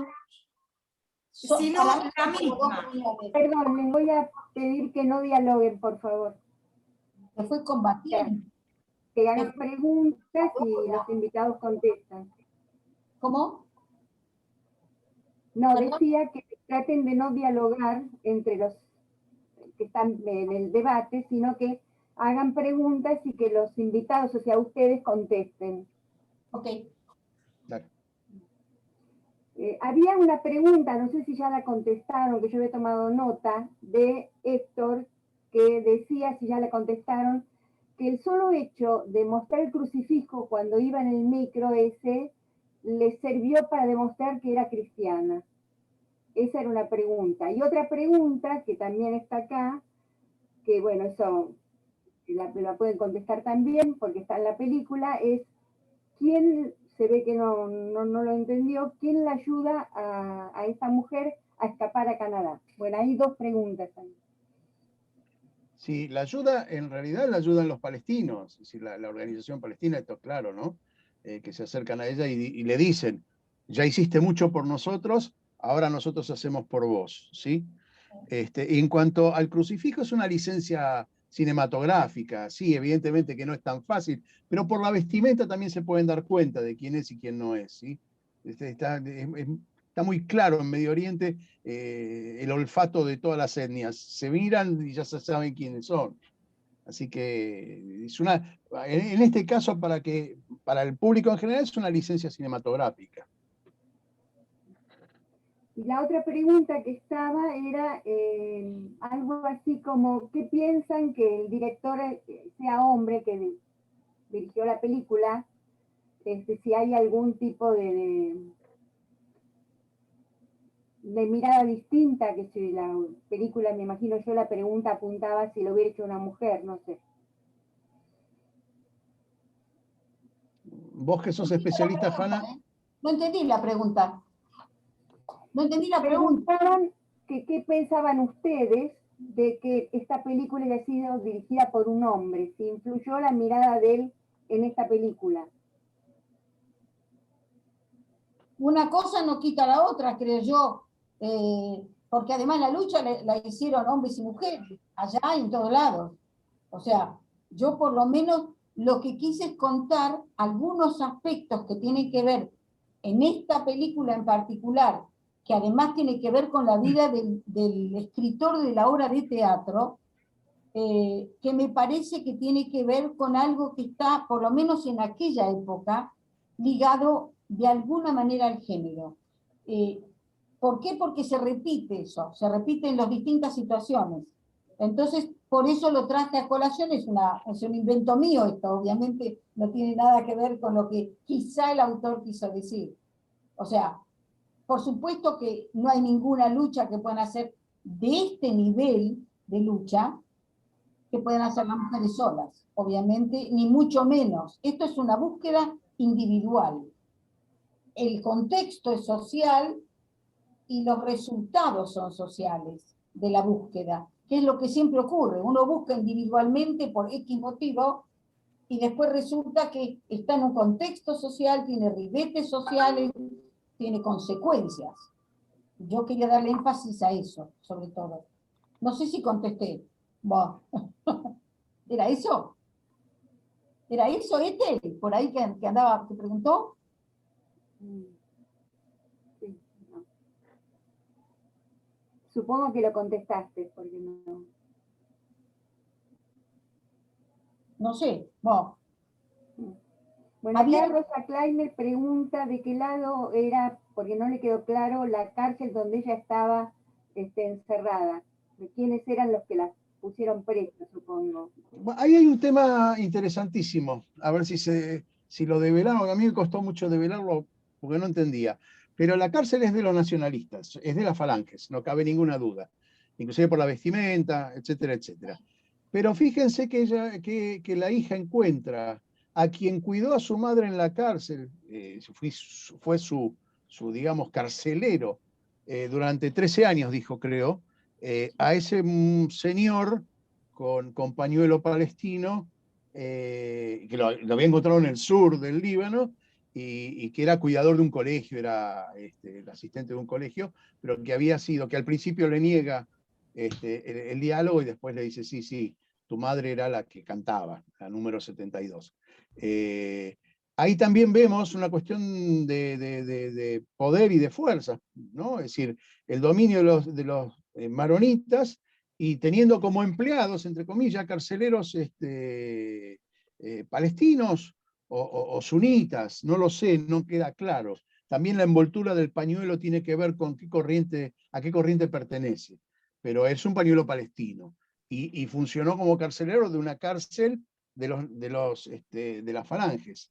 sino Para mí la son como dos misma. reuniones. Perdón, les voy a pedir que no dialoguen, por favor. Que fue combatiendo. Que hagan preguntas y los invitados contestan. ¿Cómo? No, ¿Perdón? decía que traten de no dialogar entre los que están en el debate, sino que hagan preguntas y que los invitados, o sea, ustedes contesten. Ok. Claro. Había una pregunta, no sé si ya la contestaron, que yo había tomado nota, de Héctor, que decía, si ya la contestaron, que el solo hecho de mostrar el crucifijo cuando iba en el micro ese, le sirvió para demostrar que era cristiana. Esa era una pregunta. Y otra pregunta, que también está acá, que bueno, eso la pueden contestar también, porque está en la película, es ¿quién, se ve que no lo entendió, quién la ayuda a esta mujer a escapar a Canadá? Bueno, hay dos preguntas ahí. Sí, la ayuda, en realidad la ayudan los palestinos, es decir, la organización palestina, esto es claro, ¿no? Que se acercan a ella y le dicen, ya hiciste mucho por nosotros, ahora nosotros hacemos por vos, ¿sí? Y en cuanto al crucifijo, es una licencia cinematográfica, sí, evidentemente que no es tan fácil, pero por la vestimenta también se pueden dar cuenta de quién es y quién no es, ¿sí? Está muy claro en Medio Oriente el olfato de todas las etnias. Se miran y ya se saben quiénes son. Así que es en este caso, para el público en general, es una licencia cinematográfica. Y la otra pregunta que estaba era algo así como, ¿qué piensan que el director sea hombre que dirigió la película? Si hay algún tipo de mirada distinta, que si la película, me imagino yo, la pregunta apuntaba si lo hubiera hecho una mujer, no sé. Vos que sos especialista, Hanna. No entendí la pregunta. No entendí la pregunta. Preguntaban que qué pensaban ustedes de que esta película haya sido dirigida por un hombre, si influyó la mirada de él en esta película. Una cosa no quita la otra, creo yo, porque además la lucha la hicieron hombres y mujeres, allá y en todos lados. O sea, yo por lo menos lo que quise es contar algunos aspectos que tienen que ver en esta película en particular, que además tiene que ver con la vida del escritor de la obra de teatro, que me parece que tiene que ver con algo que está, por lo menos en aquella época, ligado de alguna manera al género. ¿Por qué? Porque se repite eso, se repite en las distintas situaciones. Entonces, por eso lo traje a colación, es un invento mío esto, obviamente no tiene nada que ver con lo que quizá el autor quiso decir. O sea, por supuesto que no hay ninguna lucha que puedan hacer de este nivel de lucha que puedan hacer las mujeres solas, obviamente, ni mucho menos. Esto es una búsqueda individual. El contexto es social y los resultados son sociales de la búsqueda, que es lo que siempre ocurre. Uno busca individualmente por X motivo y después resulta que está en un contexto social, tiene ribetes sociales, tiene consecuencias. Yo quería darle énfasis a eso, sobre todo. No sé si contesté. Bueno. ¿Era eso? ¿Era eso por ahí que andaba, que preguntó? Sí, no. Supongo que lo contestaste, porque no. No sé. Bueno, Acá Rosa Kleiner pregunta de qué lado era, porque no le quedó claro, la cárcel donde ella estaba encerrada. De quiénes eran los que la pusieron presa, supongo. Ahí hay un tema interesantísimo, a ver si lo develaron, a mí me costó mucho develarlo porque no entendía, pero la cárcel es de los nacionalistas, es de las falanges, no cabe ninguna duda, inclusive por la vestimenta, etcétera, etcétera. Pero fíjense que la hija encuentra a quien cuidó a su madre en la cárcel, fue su digamos, carcelero durante 13 años, dijo, creo, a ese señor con pañuelo palestino, que lo había encontrado en el sur del Líbano, y que era cuidador de un colegio, era el asistente de un colegio, pero que había sido, que al principio le niega el diálogo y después le dice, sí, sí, tu madre era la que cantaba, la número 72. Ahí también vemos una cuestión de poder y de fuerza, ¿no? Es decir, el dominio de los maronitas, y teniendo como empleados, entre comillas, carceleros palestinos o sunitas, no lo sé, no queda claro. También la envoltura del pañuelo tiene que ver con a qué corriente pertenece, pero es un pañuelo palestino, y funcionó como carcelero de una cárcel de las falanges.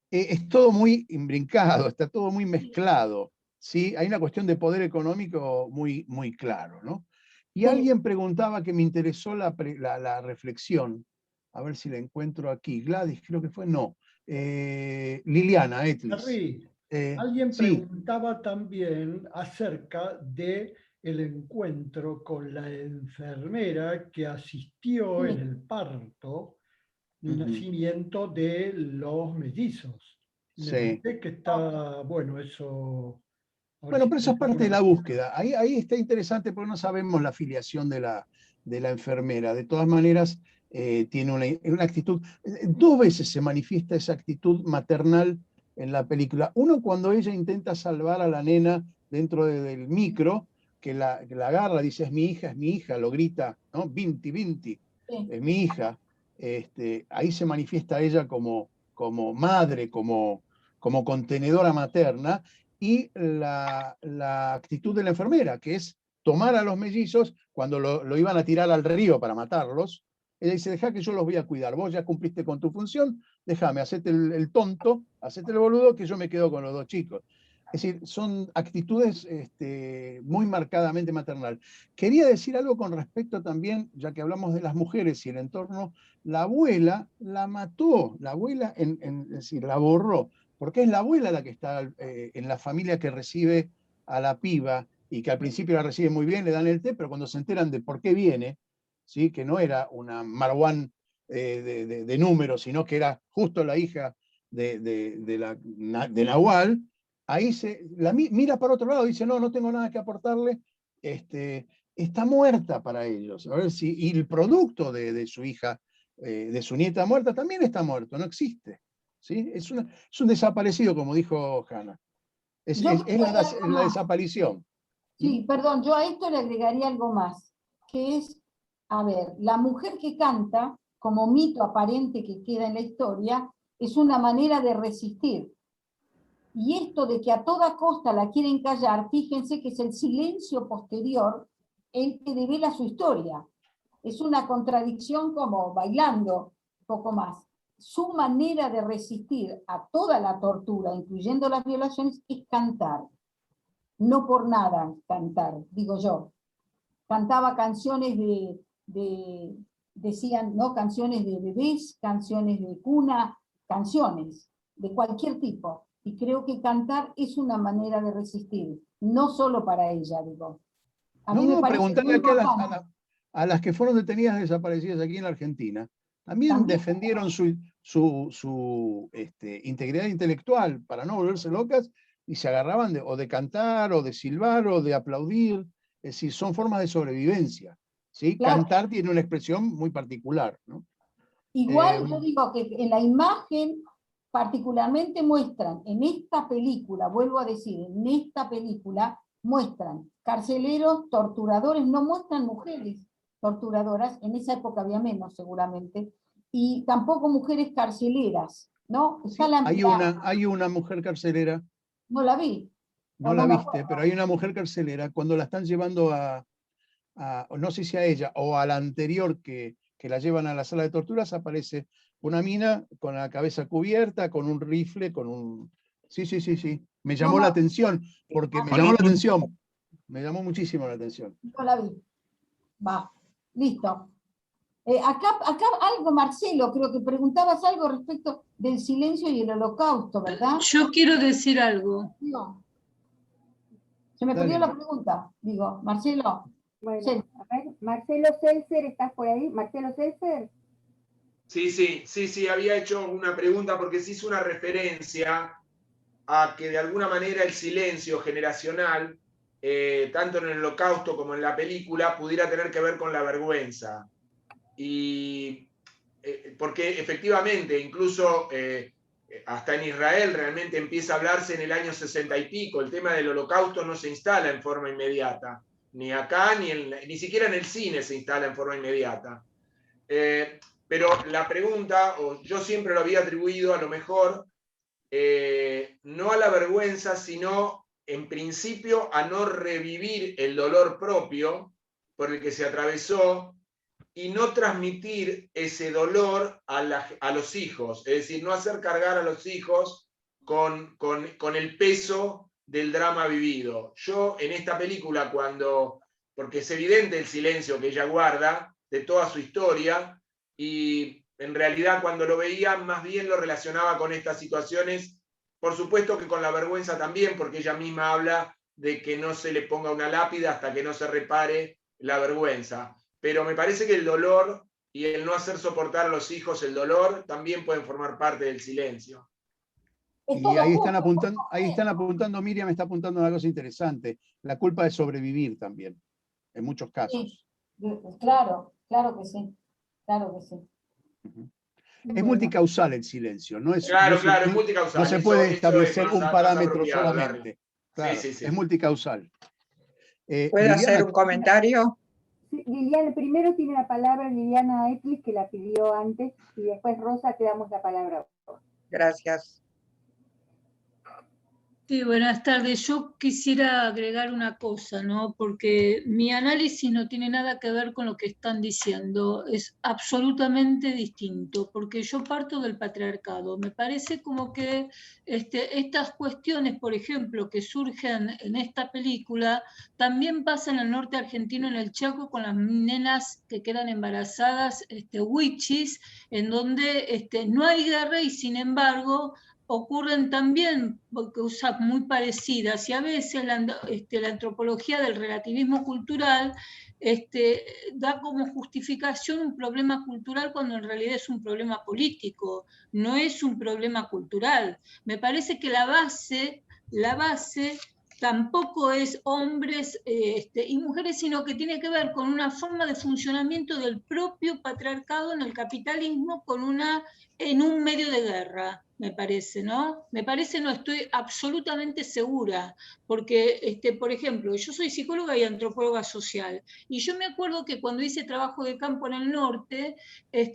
Es todo muy imbrincado, está todo muy mezclado, ¿sí? Hay una cuestión de poder económico muy, muy claro, ¿no? Y alguien preguntaba, que me interesó la reflexión, a ver si la encuentro aquí, Gladys creo que fue, no, Liliana Etlis. Henry, alguien Sí. preguntaba también acerca de el encuentro con la enfermera que asistió en el parto del nacimiento de los mellizos. Me parece que está, bueno, eso... Bueno, pero eso es parte de la búsqueda. Ahí está interesante porque no sabemos la filiación de la enfermera. De todas maneras, tiene una actitud. Dos veces se manifiesta esa actitud maternal en la película. Uno, cuando ella intenta salvar a la nena dentro del micro, que la agarra, dice, es mi hija, lo grita, ¿no? Vinti, Vinti, es mi hija. Ahí se manifiesta ella como madre, como contenedora materna, y la actitud de la enfermera, que es tomar a los mellizos cuando lo iban a tirar al río para matarlos. Ella dice, deja que yo los voy a cuidar, vos ya cumpliste con tu función, déjame, hacete el tonto, hacete el boludo, que yo me quedo con los dos chicos. Es decir, son actitudes muy marcadamente maternal. Quería decir algo con respecto también, ya que hablamos de las mujeres y el entorno, la abuela la mató, la abuela es decir, la borró, porque es la abuela la que está en la familia que recibe a la piba, y que al principio la recibe muy bien, le dan el té, pero cuando se enteran de por qué viene, ¿sí? Que no era una Marwan de números, sino que era justo la hija de Nahual, ahí mira para otro lado y dice, no, no tengo nada que aportarle, está muerta para ellos. A ver si, y el producto de su hija, de su nieta muerta, también está muerto, no existe. ¿Sí? Es un desaparecido, como dijo Hanna. Es la desaparición. Sí, perdón, yo a esto le agregaría algo más, que es, a ver, la mujer que canta, como mito aparente que queda en la historia, es una manera de resistir. Y esto de que a toda costa la quieren callar, fíjense que es el silencio posterior el que devela su historia. Es una contradicción como bailando, un poco más. Su manera de resistir a toda la tortura, incluyendo las violaciones, es cantar. No por nada cantar, digo yo. Cantaba canciones decían, ¿no? Canciones de bebés, canciones de cuna, canciones de cualquier tipo. Y creo que cantar es una manera de resistir, no solo para ella, digo. A mí me parece preguntarle aquí a las que fueron detenidas desaparecidas aquí en la Argentina. También defendieron su integridad intelectual para no volverse locas, y se agarraban o de cantar, o de silbar, o de aplaudir. Es decir, son formas de sobrevivencia. ¿Sí? Claro. Cantar tiene una expresión muy particular, ¿no? Igual yo digo que en la imagen particularmente muestran, en esta película, vuelvo a decir, en esta película muestran carceleros, torturadores, no muestran mujeres torturadoras, en esa época había menos seguramente, y tampoco mujeres carceleras, ¿no? Sí, hay una mujer carcelera. No la vi. No la viste, pero hay una mujer carcelera, cuando la están llevando no sé si a ella o a la anterior que la llevan a la sala de torturas, aparece una mina con la cabeza cubierta, con un rifle, con un... Sí. Me llamó la atención, porque me llamó muchísimo la atención. No la vi. Va, listo. Acá algo, Marcelo, creo que preguntabas algo respecto del silencio y el holocausto, ¿verdad? Yo quiero decir algo. No. Se me perdió la pregunta, digo, Marcelo. Bueno, Sí. a ver, Marcelo Seltzer, ¿estás por ahí? Marcelo Seltzer. Sí, había hecho una pregunta porque se hizo una referencia a que de alguna manera el silencio generacional, tanto en el Holocausto como en la película, pudiera tener que ver con la vergüenza. Y porque efectivamente, incluso hasta en Israel realmente empieza a hablarse en el año 60 y pico, el tema del Holocausto no se instala en forma inmediata, ni acá, ni siquiera en el cine se instala en forma inmediata. Pero la pregunta, o yo siempre lo había atribuido a lo mejor, no a la vergüenza, sino en principio a no revivir el dolor propio por el que se atravesó y no transmitir ese dolor a los hijos, es decir, no hacer cargar a los hijos con el peso del drama vivido. Yo en esta película, porque es evidente el silencio que ella guarda de toda su historia, y en realidad cuando lo veía más bien lo relacionaba con estas situaciones, por supuesto que con la vergüenza también, porque ella misma habla de que no se le ponga una lápida hasta que no se repare la vergüenza. Pero me parece que el dolor y el no hacer soportar a los hijos el dolor también pueden formar parte del silencio. Y ahí están apuntando, Miriam está apuntando a una cosa interesante, la culpa de sobrevivir también, en muchos casos. Sí, claro que sí, claro que sí. Es multicausal el silencio, no es, Claro, no es multicausal. no se puede eso establecer es un más parámetro apropiado, solamente. Claro, sí. es multicausal. ¿Puedo hacer un comentario? Sí, Liliana, primero tiene la palabra Liliana Etlis, que la pidió antes, y después Rosa, te damos la palabra. Gracias. Sí, buenas tardes. Yo quisiera agregar una cosa, ¿no? Porque mi análisis no tiene nada que ver con lo que están diciendo, es absolutamente distinto, porque yo parto del patriarcado. Me parece como que estas cuestiones, por ejemplo, que surgen en esta película, también pasan en el norte argentino, en el Chaco, con las nenas que quedan embarazadas, huichis, en donde no hay guerra y sin embargo ocurren también cosas muy parecidas, y a veces la antropología del relativismo cultural da como justificación un problema cultural cuando en realidad es un problema político, no es un problema cultural. Me parece que la base tampoco es hombres y mujeres, sino que tiene que ver con una forma de funcionamiento del propio patriarcado en el capitalismo en un medio de guerra, me parece, ¿no? Me parece, no estoy absolutamente segura, porque, por ejemplo, yo soy psicóloga y antropóloga social, y yo me acuerdo que cuando hice trabajo de campo en el norte,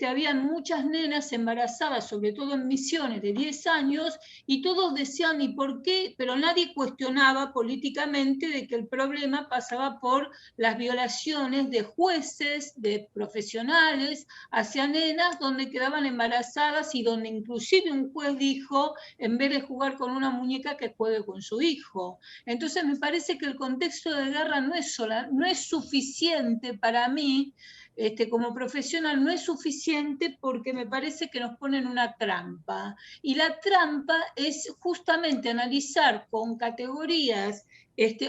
habían muchas nenas embarazadas, sobre todo en Misiones, de 10 años, y todos decían, ¿y por qué? Pero nadie cuestionaba políticamente de que el problema pasaba por las violaciones de jueces, de profesionales, hacia nenas donde quedaban embarazadas y donde inclusive un juez dijo, en vez de jugar con una muñeca, que juegue con su hijo. Entonces me parece que el contexto de guerra no es suficiente para mí, como profesional, no es suficiente porque me parece que nos ponen una trampa. Y la trampa es justamente analizar con categorías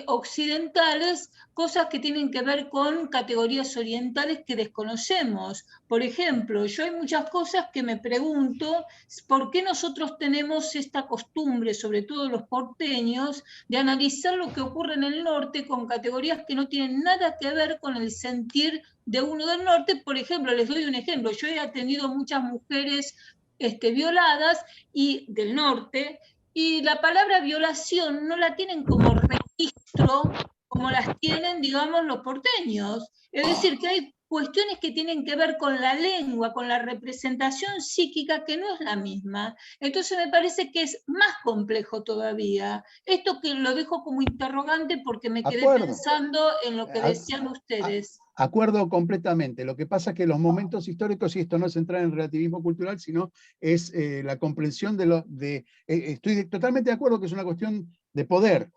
occidentales cosas que tienen que ver con categorías orientales que desconocemos. Por ejemplo, yo hay muchas cosas que me pregunto por qué nosotros tenemos esta costumbre, sobre todo los porteños, de analizar lo que ocurre en el norte con categorías que no tienen nada que ver con el sentir de uno del norte. Por ejemplo, les doy un ejemplo, yo he atendido muchas mujeres violadas y del norte, y la palabra violación no la tienen como registro como las tienen, digamos, los porteños. Es decir, que hay cuestiones que tienen que ver con la lengua, con la representación psíquica, que no es la misma. Entonces me parece que es más complejo todavía. Esto que lo dejo como interrogante porque me quedé pensando en lo que decían ustedes. Acuerdo completamente. Lo que pasa es que los momentos históricos, y esto no es entrar en relativismo cultural, sino es la comprensión estoy totalmente de acuerdo que es una cuestión de poder,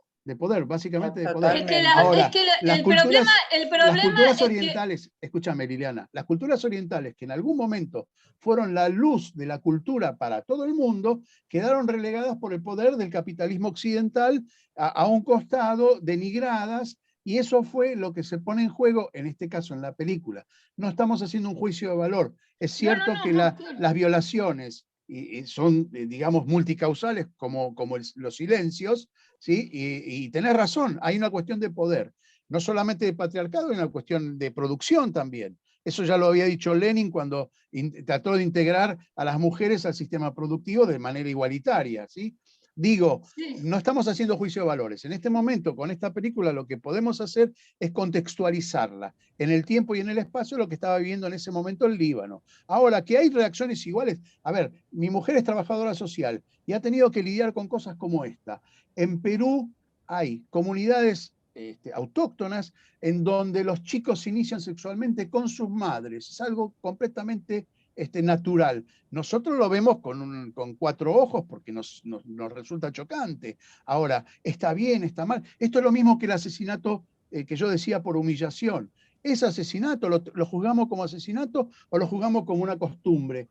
básicamente de poder. Es que Ahora, el problema las culturas es orientales, escúchame Liliana, las culturas orientales que en algún momento fueron la luz de la cultura para todo el mundo, quedaron relegadas por el poder del capitalismo occidental a un costado, denigradas, Y eso fue lo que se pone en juego, en este caso en la película. No estamos haciendo un juicio de valor. Es cierto que las violaciones son, digamos, multicausales como los silencios, ¿sí? Y tenés razón, hay una cuestión de poder. No solamente de patriarcado, hay una cuestión de producción también. Eso ya lo había dicho Lenin cuando trató de integrar a las mujeres al sistema productivo de manera igualitaria, ¿sí? Digo, no estamos haciendo juicio de valores. En este momento, con esta película, lo que podemos hacer es contextualizarla en el tiempo y en el espacio lo que estaba viviendo en ese momento el Líbano. Ahora, que hay reacciones iguales. A ver, mi mujer es trabajadora social y ha tenido que lidiar con cosas como esta. En Perú hay comunidades autóctonas en donde los chicos se inician sexualmente con sus madres. Es algo completamente natural. Nosotros lo vemos con 4 ojos porque nos resulta chocante. Ahora, ¿está bien, está mal? Esto es lo mismo que el asesinato que yo decía por humillación. ¿Es asesinato? ¿Lo juzgamos como asesinato o lo juzgamos como una costumbre?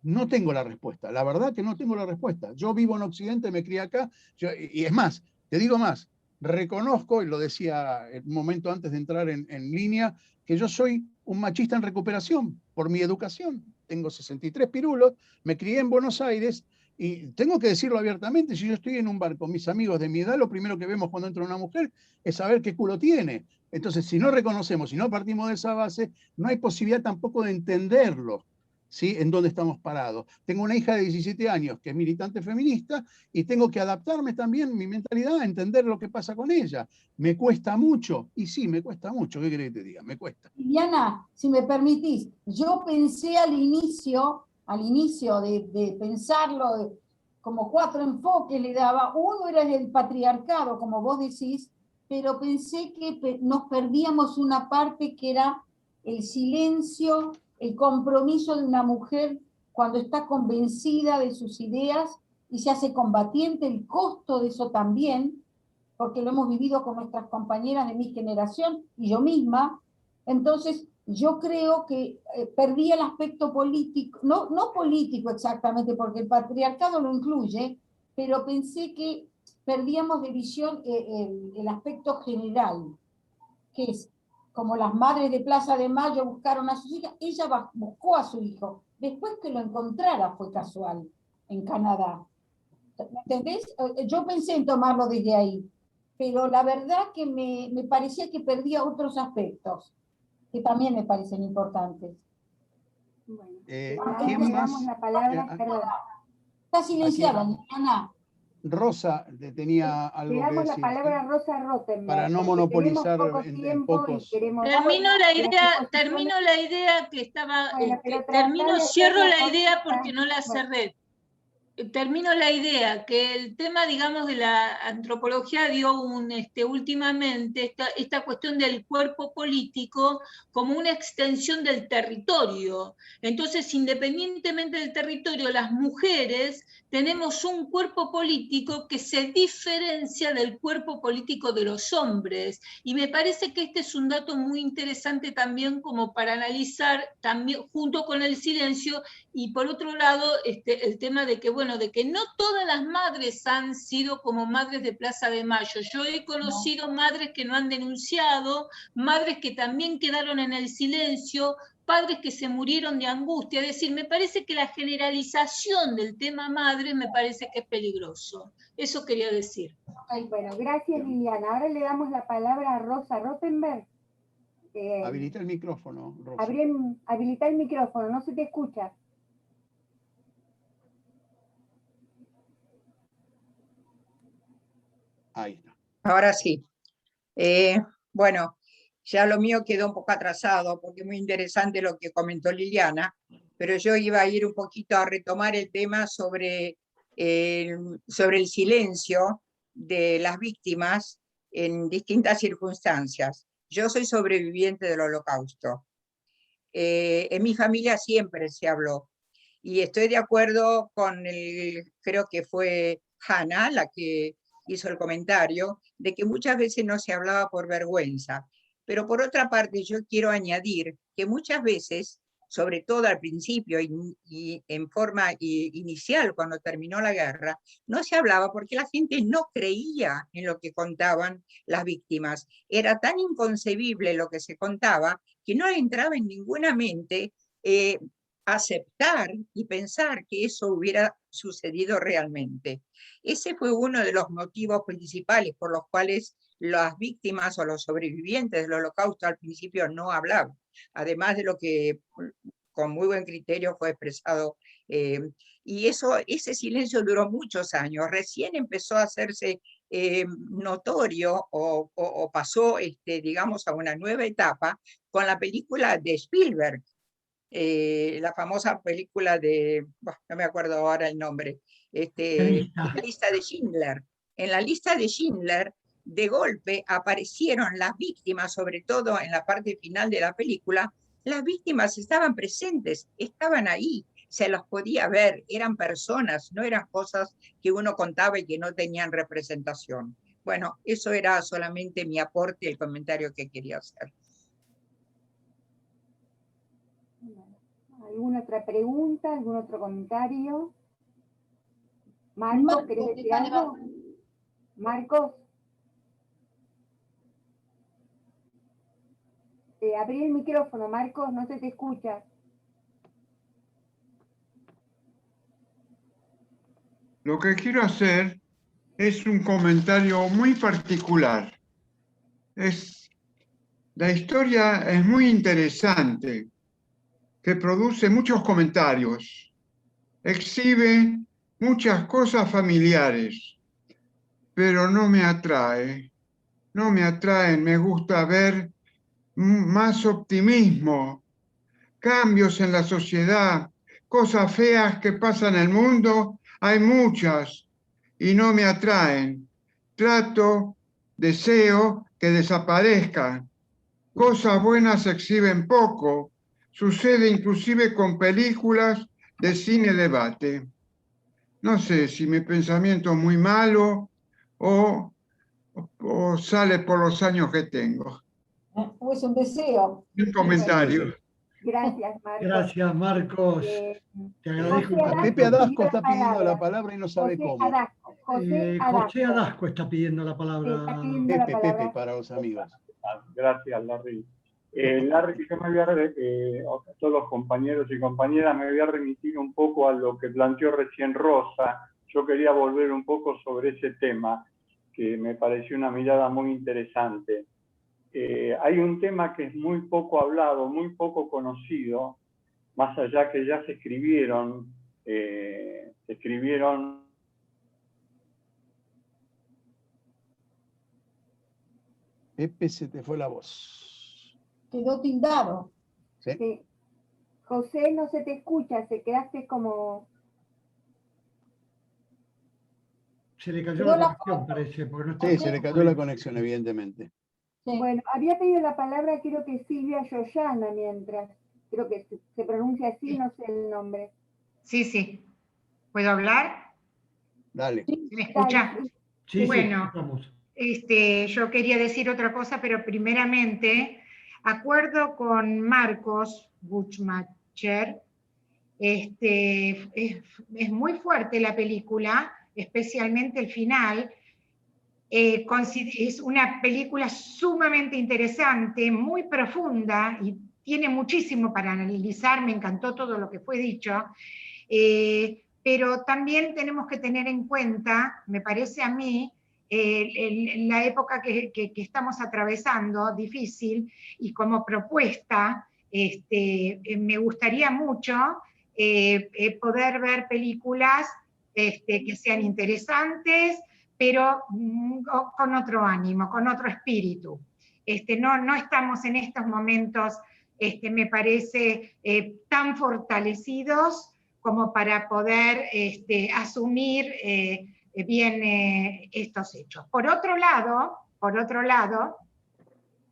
No tengo la respuesta. La verdad que no tengo la respuesta. Yo vivo en Occidente, me crié acá, y es más, te digo más, reconozco, y lo decía un momento antes de entrar en línea, que yo soy un machista en recuperación por mi educación. Tengo 63 pirulos, me crié en Buenos Aires y tengo que decirlo abiertamente, si yo estoy en un bar con mis amigos de mi edad, lo primero que vemos cuando entra una mujer es saber qué culo tiene. Entonces, si no reconocemos, si no partimos de esa base, no hay posibilidad tampoco de entenderlo, ¿sí? En dónde estamos parados. Tengo una hija de 17 años que es militante feminista y tengo que adaptarme también mi mentalidad a entender lo que pasa con ella. ¿Me cuesta mucho? Y sí, me cuesta mucho. ¿Qué querés que te diga? Me cuesta. Diana, si me permitís, yo pensé al inicio de pensarlo, como 4 enfoques le daba. Uno era el patriarcado, como vos decís, pero pensé que nos perdíamos una parte que era el silencio, el compromiso de una mujer cuando está convencida de sus ideas y se hace combatiente, el costo de eso también, porque lo hemos vivido con nuestras compañeras de mi generación y yo misma. Entonces, yo creo que perdí el aspecto político, no político exactamente, porque el patriarcado lo incluye, pero pensé que perdíamos de visión el aspecto general, que es como las madres de Plaza de Mayo buscaron a sus hijas, ella buscó a su hijo. Después que lo encontrara fue casual en Canadá. ¿Me entendés? Yo pensé en tomarlo desde ahí, pero la verdad que me parecía que perdía otros aspectos que también me parecen importantes. Bueno, ¿quién más? la palabra, perdón. Está silenciada, Liliana. Rosa tenía algo Le que damos decir. la palabra a Rosa Rottenberg. Para no monopolizar en pocos. Termino la idea que estaba. Bueno, cierro la idea porque no la cerré. Termino la idea que el tema, digamos, de la antropología dio últimamente esta cuestión del cuerpo político como una extensión del territorio. Entonces, independientemente del territorio, las mujeres tenemos un cuerpo político que se diferencia del cuerpo político de los hombres. Y me parece que este es un dato muy interesante también como para analizar también junto con el silencio. Y por otro lado, el tema de que, bueno, de que no todas las madres han sido como madres de Plaza de Mayo. Yo he conocido madres que no han denunciado, madres que también quedaron en el silencio, padres que se murieron de angustia. Es decir, me parece que la generalización del tema madre me parece que es peligroso. Eso quería decir. Ay, bueno, gracias Liliana. Ahora le damos la palabra a Rosa Rottenberg. Habilita el micrófono, Rosa. Habilita el micrófono, no se te escucha. Ahí está. Ahora sí. Bueno, ya lo mío quedó un poco atrasado porque es muy interesante lo que comentó Liliana, pero yo iba a ir un poquito a retomar el tema sobre el silencio de las víctimas en distintas circunstancias. Yo soy sobreviviente del Holocausto. En mi familia siempre se habló y estoy de acuerdo con creo que fue Hannah la que hizo el comentario, de que muchas veces no se hablaba por vergüenza. Pero por otra parte, yo quiero añadir que muchas veces sobre todo al principio y en forma inicial, cuando terminó la guerra, no se hablaba porque la gente no creía en lo que contaban las víctimas. Era tan inconcebible lo que se contaba que no entraba en ninguna mente aceptar y pensar que eso hubiera sucedido realmente. Ese fue uno de los motivos principales por los cuales las víctimas o los sobrevivientes del Holocausto al principio no hablaban, además de lo que con muy buen criterio fue expresado. Y ese silencio duró muchos años. Recién empezó a hacerse notorio o pasó, digamos, a una nueva etapa con la película de Spielberg, la famosa película de, no me acuerdo ahora el nombre, la lista de Schindler. En la lista de Schindler, de golpe aparecieron las víctimas, sobre todo en la parte final de la película. Las víctimas estaban presentes, estaban ahí, se los podía ver, eran personas, no eran cosas que uno contaba y que no tenían representación. Bueno, eso era solamente mi aporte, el comentario que quería hacer. ¿Alguna otra pregunta? ¿Algún otro comentario? Marcos, ¿querés decir algo? Marcos. Abrí el micrófono, Marcos, no se te escucha. Lo que quiero hacer es un comentario muy particular. La historia es muy interesante, que produce muchos comentarios, exhibe muchas cosas familiares, pero no me atrae. No me atraen, me gusta ver más optimismo, cambios en la sociedad, cosas feas que pasan en el mundo, hay muchas y no me atraen. Deseo que desaparezcan. Cosas buenas se exhiben poco. Sucede inclusive con películas de cine debate. No sé si mi pensamiento es muy malo o sale por los años que tengo. O es un deseo. Un comentario. Gracias, Marcos. Gracias, Marcos. Te agradezco. Pepe Adasco está pidiendo la palabra y no sabe cómo. José Adasco está pidiendo la palabra. Pepe, para los amigos. Gracias, Larry. Larry, yo me voy a todos los compañeros y compañeras, me voy a remitir un poco a lo que planteó recién Rosa. Yo quería volver un poco sobre ese tema, que me pareció una mirada muy interesante. Hay un tema que es muy poco hablado, muy poco conocido, más allá que ya se escribieron Pepe, se te fue la voz. Quedó tildado. ¿Sí? Sí. José, no se te escucha, se quedaste como... Se le cayó la conexión, parece. Porque no está... Sí, se le cayó la conexión, evidentemente. Sí. Bueno, había pedido la palabra, creo que Silvia Yoyana, mientras. Creo que se pronuncia así, no sé el nombre. Sí, sí. ¿Puedo hablar? Dale. ¿Se me escucha? Sí, bueno, sí, yo quería decir otra cosa, pero primeramente, acuerdo con Marcos Buchmacher, es muy fuerte la película, especialmente el final. Es una película sumamente interesante, muy profunda y tiene muchísimo para analizar, me encantó todo lo que fue dicho, pero también tenemos que tener en cuenta, me parece a mí, la época que estamos atravesando, difícil, y como propuesta, me gustaría mucho poder ver películas que sean interesantes, pero con otro ánimo, con otro espíritu. No estamos en estos momentos, me parece, tan fortalecidos como para poder asumir bien estos hechos. Por otro lado,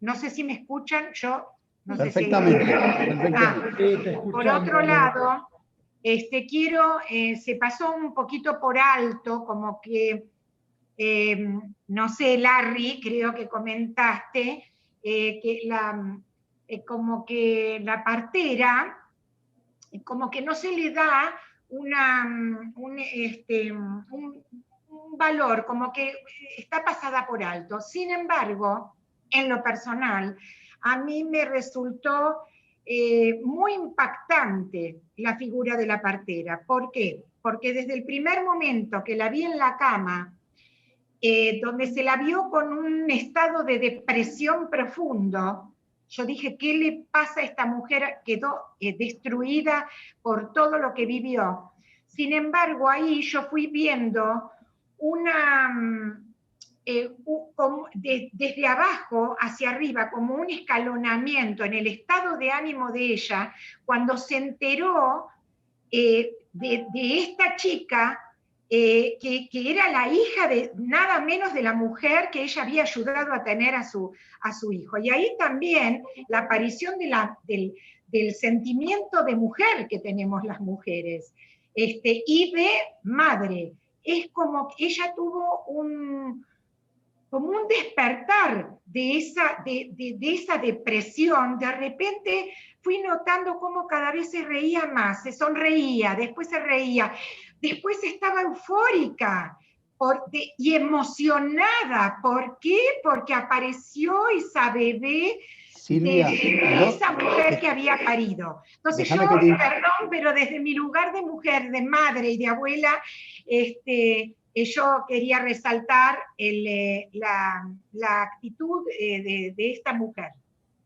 no sé si me escuchan, yo no perfectamente, sé si perfectamente. por otro lado, se pasó un poquito por alto, como que no sé, Larry, creo que comentaste, como que la partera como que no se le da un valor, como que está pasada por alto. Sin embargo, en lo personal, a mí me resultó muy impactante la figura de la partera. ¿Por qué? Porque desde el primer momento que la vi en la cama, donde se la vio con un estado de depresión profundo, yo dije, ¿qué le pasa a esta mujer? Quedó destruida por todo lo que vivió. Sin embargo, ahí yo fui viendo desde abajo hacia arriba, como un escalonamiento en el estado de ánimo de ella, cuando se enteró de esta chica, que era la hija de nada menos de la mujer que ella había ayudado a tener a su hijo. Y ahí también la aparición del sentimiento de mujer que tenemos las mujeres, y de madre. Es como que ella tuvo como un despertar de esa depresión. De repente fui notando cómo cada vez se reía más, se sonreía, después se reía, después estaba eufórica y emocionada. ¿Por qué? Porque apareció esa bebé, Silvia, de esa mujer que había parido. Entonces yo, perdón, pero desde mi lugar de mujer, de madre y de abuela, yo quería resaltar la actitud de esta mujer.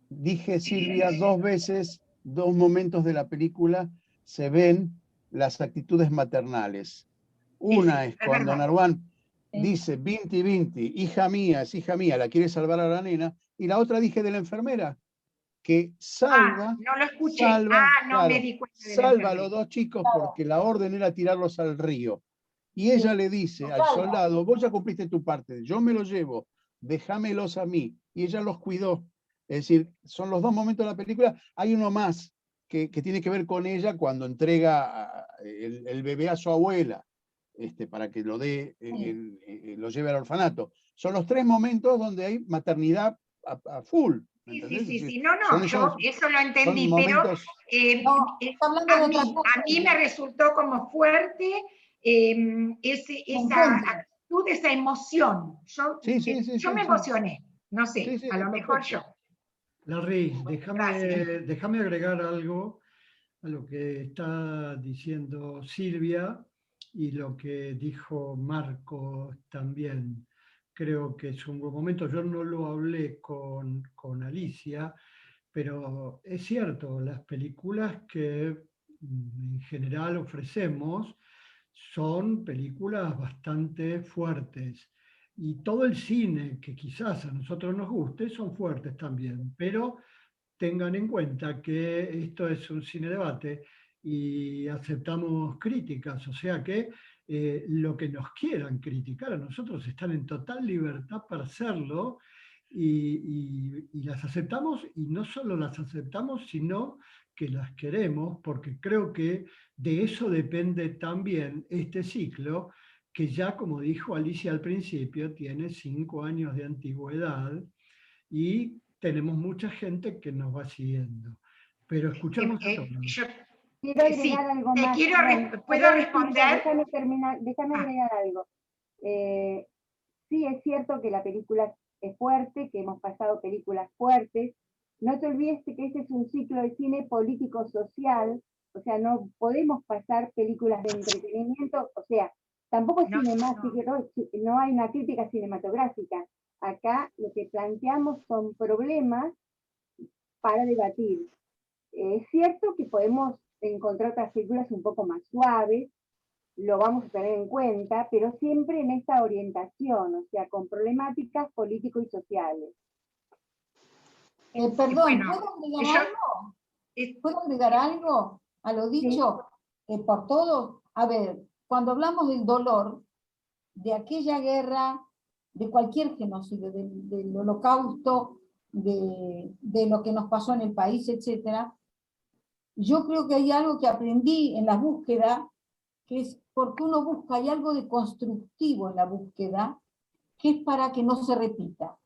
Dije, Silvia, 2 veces, 2 momentos de la película se ven las actitudes maternales. Una es cuando Narván dice, Vinti, Vinti, hija mía, es hija mía, la quiere salvar a la nena, y la otra dije de la enfermera, que salva, no lo escuché, me di cuenta de salva a los 2 chicos porque la orden era tirarlos al río. Y ella le dice al soldado, vos ya cumpliste tu parte, yo me los llevo, déjamelos a mí. Y ella los cuidó. Es decir, son los 2 momentos de la película. Hay uno más que tiene que ver con ella cuando entrega el bebé a su abuela, para que lo lleve al orfanato. Son los 3 momentos donde hay maternidad a full. Sí, no, yo eso lo entendí, pero a mí me resultó como fuerte esa actitud, esa emoción. Yo me emocioné, no sé, a lo mejor yo. Larry, déjame agregar algo a lo que está diciendo Silvia y lo que dijo Marco también. Creo que es un buen momento. Yo no lo hablé con Alicia, pero es cierto, las películas que en general ofrecemos son películas bastante fuertes. Y todo el cine que quizás a nosotros nos guste son fuertes también, pero tengan en cuenta que esto es un cine debate y aceptamos críticas, o sea que lo que nos quieran criticar a nosotros están en total libertad para hacerlo y las aceptamos, y no solo las aceptamos, sino que las queremos, porque creo que de eso depende también este ciclo, que ya, como dijo Alicia al principio, tiene 5 años de antigüedad y tenemos mucha gente que nos va siguiendo. Pero escuchamos a todos. Quiero agregar algo más. ¿Puedo responder? Déjame agregar algo. Sí, es cierto que la película es fuerte, que hemos pasado películas fuertes. No te olvides que este es un ciclo de cine político-social, o sea, no podemos pasar películas de entretenimiento, o sea, tampoco es no hay una crítica cinematográfica. Acá lo que planteamos son problemas para debatir. Es cierto que podemos encontrar otras películas un poco más suaves, lo vamos a tener en cuenta, pero siempre en esta orientación, o sea, con problemáticas políticos y sociales. Perdón, ¿puedo agregar algo a lo dicho por todos? A ver, cuando hablamos del dolor, de aquella guerra, de cualquier genocidio, del holocausto, de lo que nos pasó en el país, etc., yo creo que hay algo que aprendí en la búsqueda, que es porque uno busca, hay algo de constructivo en la búsqueda, que es para que no se repita.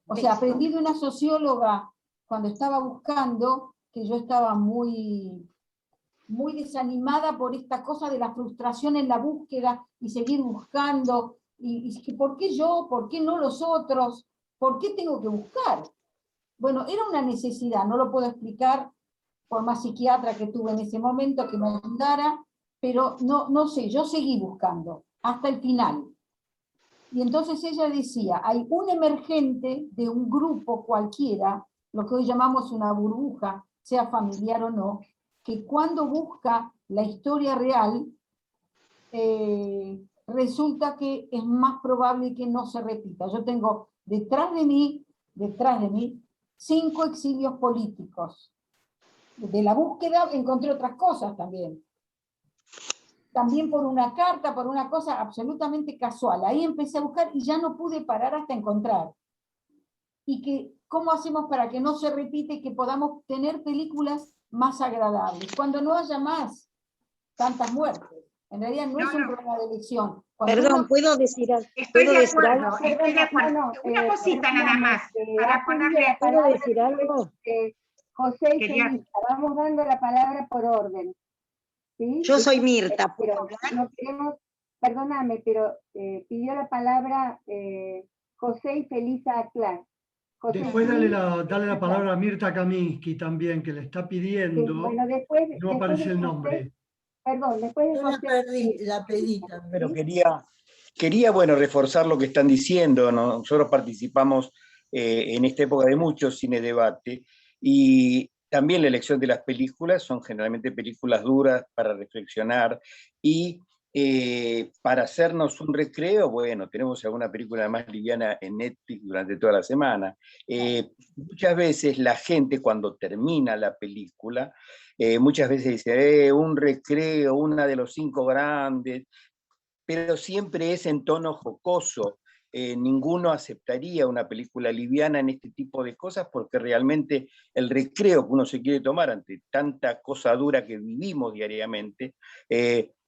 O sea, aprendí de una socióloga cuando estaba buscando, que yo estaba muy muy desanimada por esta cosa de la frustración en la búsqueda y seguir buscando, y ¿por qué yo? ¿Por qué no los otros? ¿Por qué tengo que buscar? Bueno, era una necesidad, no lo puedo explicar por más psiquiatra que tuve en ese momento que me ayudara, pero no sé, yo seguí buscando hasta el final. Y entonces ella decía, hay un emergente de un grupo cualquiera, lo que hoy llamamos una burbuja, sea familiar o no, que cuando busca la historia real, resulta que es más probable que no se repita. Yo tengo detrás de mí, 5 exilios políticos. De la búsqueda encontré otras cosas también. También por una carta, por una cosa absolutamente casual. Ahí empecé a buscar y ya no pude parar hasta encontrar. Y que, ¿cómo hacemos para que no se repite y que podamos tener películas más agradables? Cuando no haya más tantas muertes. En realidad no es un problema de elección. Perdón, ¿puedo decir algo? Estoy de decir acuerdo, algo? estoy de acuerdo. Una cosita nada más, para ponerle... ¿Puedo decir algo? José y Felisa, vamos dando la palabra por orden. ¿Sí? Yo soy Mirta, ¿puedo pero no queremos, perdóname, pero pidió la palabra José y Felisa Aclán. Después dale la palabra a Mirta Kaminsky también, que le está pidiendo. Bueno, no aparece el nombre. Perdón, después de José. La pedí también. Pero quería, bueno, reforzar lo que están diciendo. Nosotros participamos en esta época de mucho cine debate, y también la elección de las películas son generalmente películas duras para reflexionar, y para hacernos un recreo, bueno, tenemos alguna película más liviana en Netflix durante toda la semana. Muchas veces la gente, cuando termina la película, muchas veces dice, un recreo, una de los 5 grandes, pero siempre es en tono jocoso. Ninguno aceptaría una película liviana en este tipo de cosas, porque realmente el recreo que uno se quiere tomar ante tanta cosa dura que vivimos diariamente,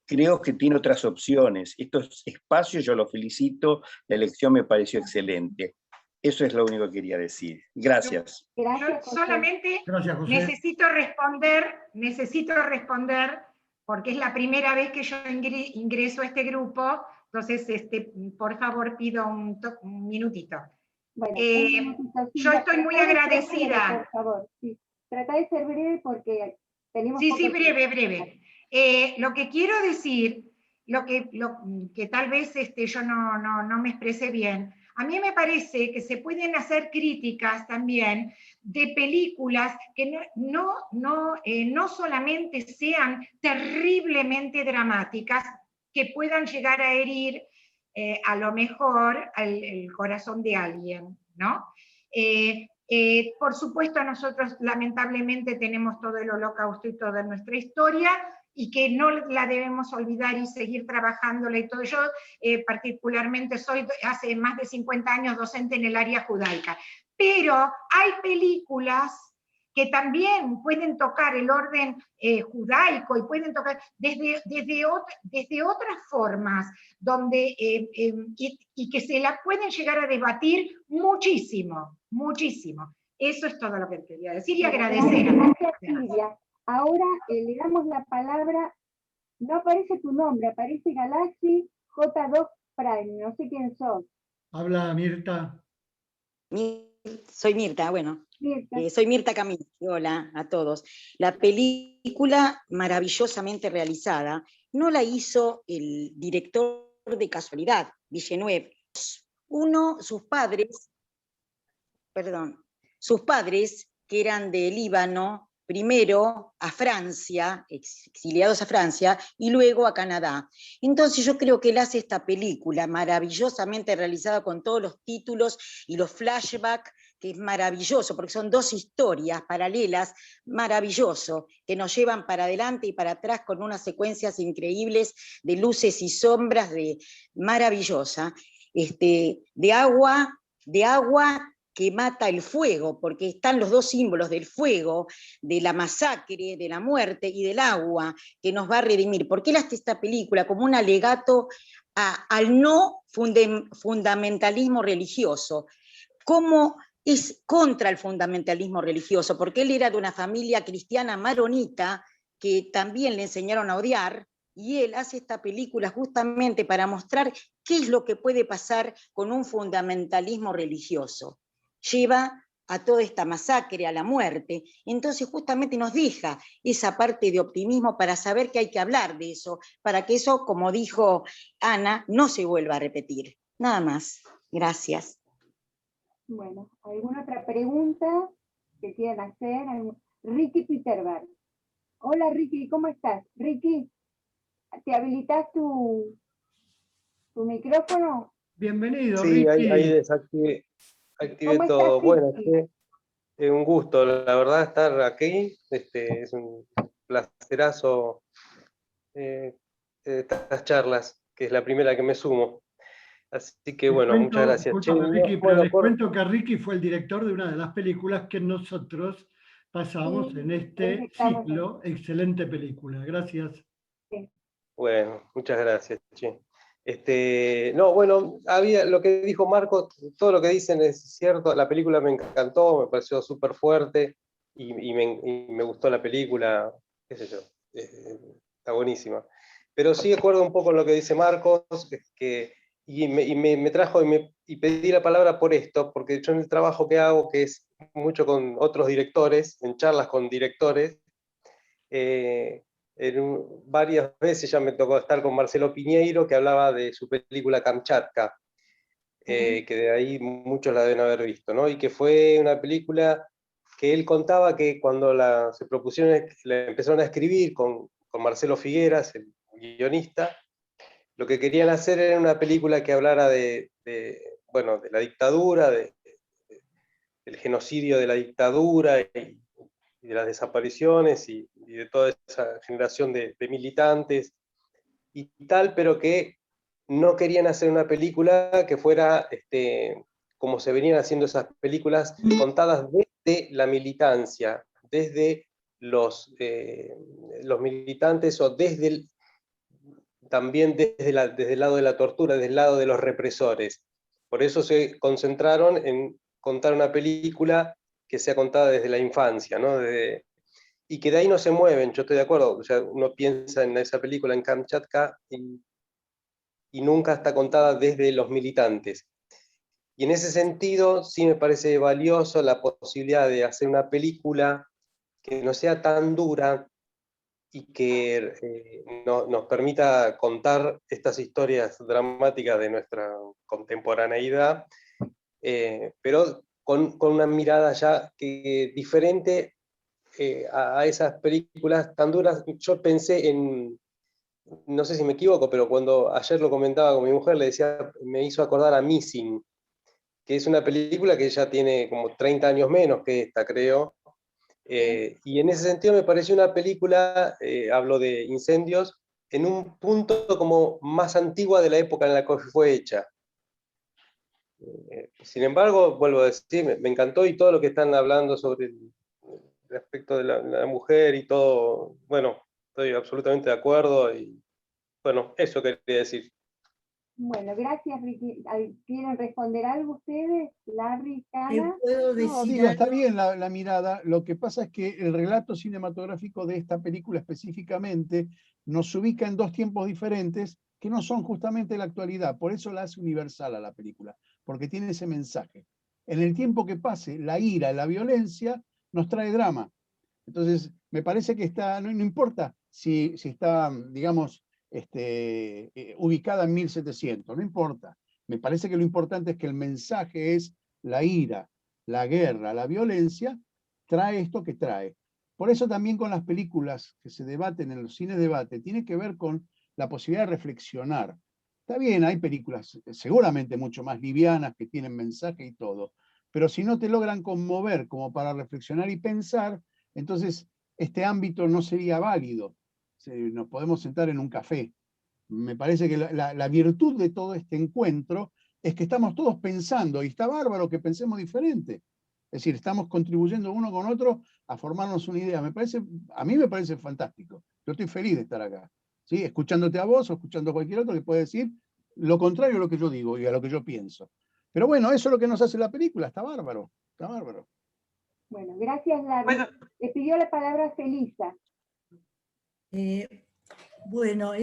creo que tiene otras opciones. Estos espacios, yo los felicito, la elección me pareció excelente. Eso es lo único que quería decir. Gracias. Yo solamente necesito responder, porque es la primera vez que yo ingreso a este grupo, entonces, por favor, pido un minutito. Bueno, yo estoy muy agradecida. Por favor, sí. Trata de ser breve porque tenemos... Sí, breve. Lo que quiero decir, que tal vez yo no me expresé bien, a mí me parece que se pueden hacer críticas también de películas que no solamente sean terriblemente dramáticas, que puedan llegar a herir a lo mejor el corazón de alguien, ¿no? Por supuesto, nosotros lamentablemente tenemos todo el Holocausto y toda nuestra historia, y que no la debemos olvidar y seguir trabajándola y todo. Yo particularmente soy hace más de 50 años docente en el área judaica, pero hay películas que también pueden tocar el orden judaico y pueden tocar desde otras formas, donde, y que se la pueden llegar a debatir muchísimo. Eso es todo lo que quería decir y agradecer. Gracias, Silvia. Ahora le damos la palabra, no aparece tu nombre, aparece Galaxy J2 Prime, no sé quién sos. Habla Mirta. Soy Mirta, bueno. Mirta. Soy Mirta Kaminsky, hola a todos. La película maravillosamente realizada no la hizo el director de casualidad, Villeneuve. Sus padres, que eran de Líbano, primero a Francia, exiliados a Francia, y luego a Canadá. Entonces yo creo que él hace esta película maravillosamente realizada con todos los títulos y los flashbacks, que es maravilloso, porque son 2 historias paralelas, maravilloso, que nos llevan para adelante y para atrás con unas secuencias increíbles de luces y sombras, maravillosa, de agua que mata el fuego, porque están los 2 símbolos del fuego, de la masacre, de la muerte y del agua, que nos va a redimir. ¿Por qué él hace esta película? Como un alegato al no fundamentalismo religioso. ¿Cómo es contra el fundamentalismo religioso? Porque él era de una familia cristiana maronita, que también le enseñaron a odiar, y él hace esta película justamente para mostrar qué es lo que puede pasar con un fundamentalismo religioso. Lleva a toda esta masacre, a la muerte, entonces justamente nos deja esa parte de optimismo para saber que hay que hablar de eso, para que eso, como dijo Ana, no se vuelva a repetir. Nada más. Gracias. Bueno, ¿alguna otra pregunta que quieran hacer? Ricky Peterberg. Hola Ricky, ¿cómo estás? Ricky, ¿te habilitas tu micrófono? Bienvenido, Sí, ahí Ricky. desactivé, activé ¿Cómo todo. estás, Bueno, Ricky? es un gusto, la verdad, estar aquí. Es un placerazo estas charlas, que es la primera que me sumo. Así que Les bueno, muchas cuento, gracias. Che, discúlpame, Ricky, pero bueno, les cuento que Ricky fue el director de una de las películas que nosotros pasamos Sí, en este estamos en- ciclo. Excelente película, gracias. sí. bueno, muchas gracias, che. No, bueno, había lo que dijo Marco, todo lo que dicen es cierto, la película me encantó, me pareció súper fuerte y me gustó la película, qué sé yo, está buenísima. Pero sí acuerdo un poco en lo que dice Marcos, me trajo y pedí la palabra por esto, porque yo en el trabajo que hago, que es mucho con otros directores, en charlas con directores, varias veces ya me tocó estar con Marcelo Piñeiro, que hablaba de su película Kamchatka, que de ahí muchos la deben haber visto, ¿no? Y que fue una película que él contaba que cuando se propusieron, la empezaron a escribir con Marcelo Figueras, el guionista, lo que querían hacer era una película que hablara bueno, de la dictadura, del genocidio de la dictadura y de las desapariciones y de toda esa generación de militantes y tal, pero que no querían hacer una película que fuera como se venían haciendo esas películas, contadas desde la militancia, desde los militantes o también desde el lado de la tortura, desde el lado de los represores. Por eso se concentraron en contar una película que sea contada desde la infancia, ¿no? Y que de ahí no se mueven, yo estoy de acuerdo, o sea, uno piensa en esa película, en Kamchatka, y nunca está contada desde los militantes. Y en ese sentido sí me parece valioso la posibilidad de hacer una película que no sea tan dura y que nos permita contar estas historias dramáticas de nuestra contemporaneidad, pero con una mirada ya diferente a esas películas tan duras. Yo pensé no sé si me equivoco, pero cuando ayer lo comentaba con mi mujer, le decía, me hizo acordar a Missing, que es una película que ya tiene como 30 años menos que esta, creo. Y en ese sentido me pareció una película, hablo de incendios, en un punto como más antigua de la época en la que fue hecha. Sin embargo, vuelvo a decir, me encantó y todo lo que están hablando sobre el aspecto de la mujer y todo, bueno, estoy absolutamente de acuerdo y bueno, eso quería decir. Bueno, gracias Ricky. ¿Quieren responder algo ustedes? Larry, Cana. ¿Puedo No, decir digo, está algo? bien la mirada. Lo que pasa es que el relato cinematográfico de esta película específicamente nos ubica en dos tiempos diferentes que no son justamente la actualidad. Por eso la hace universal a la película, porque tiene ese mensaje. En el tiempo que pase, la ira, la violencia nos trae drama. Entonces, me parece que no importa si está, digamos, ubicada en 1700, no importa. Me parece que lo importante es que el mensaje es la ira, la guerra, la violencia, trae esto que trae. Por eso también con las películas que se debaten en los cines de debate, tiene que ver con la posibilidad de reflexionar. Está bien, hay películas seguramente mucho más livianas que tienen mensaje y todo, pero si no te logran conmover como para reflexionar y pensar, entonces este ámbito no sería válido. Nos podemos sentar en un café. Me parece que la virtud de todo este encuentro es que estamos todos pensando, y está bárbaro que pensemos diferente. Es decir, estamos contribuyendo uno con otro a formarnos una idea. A mí me parece fantástico. Yo estoy feliz de estar acá, ¿sí? Escuchándote a vos o escuchando a cualquier otro que puede decir lo contrario a lo que yo digo y a lo que yo pienso. Pero bueno, eso es lo que nos hace la película. Está bárbaro, está bárbaro. Bueno, gracias Larry. Bueno. Le pidió la palabra Felisa. Bueno,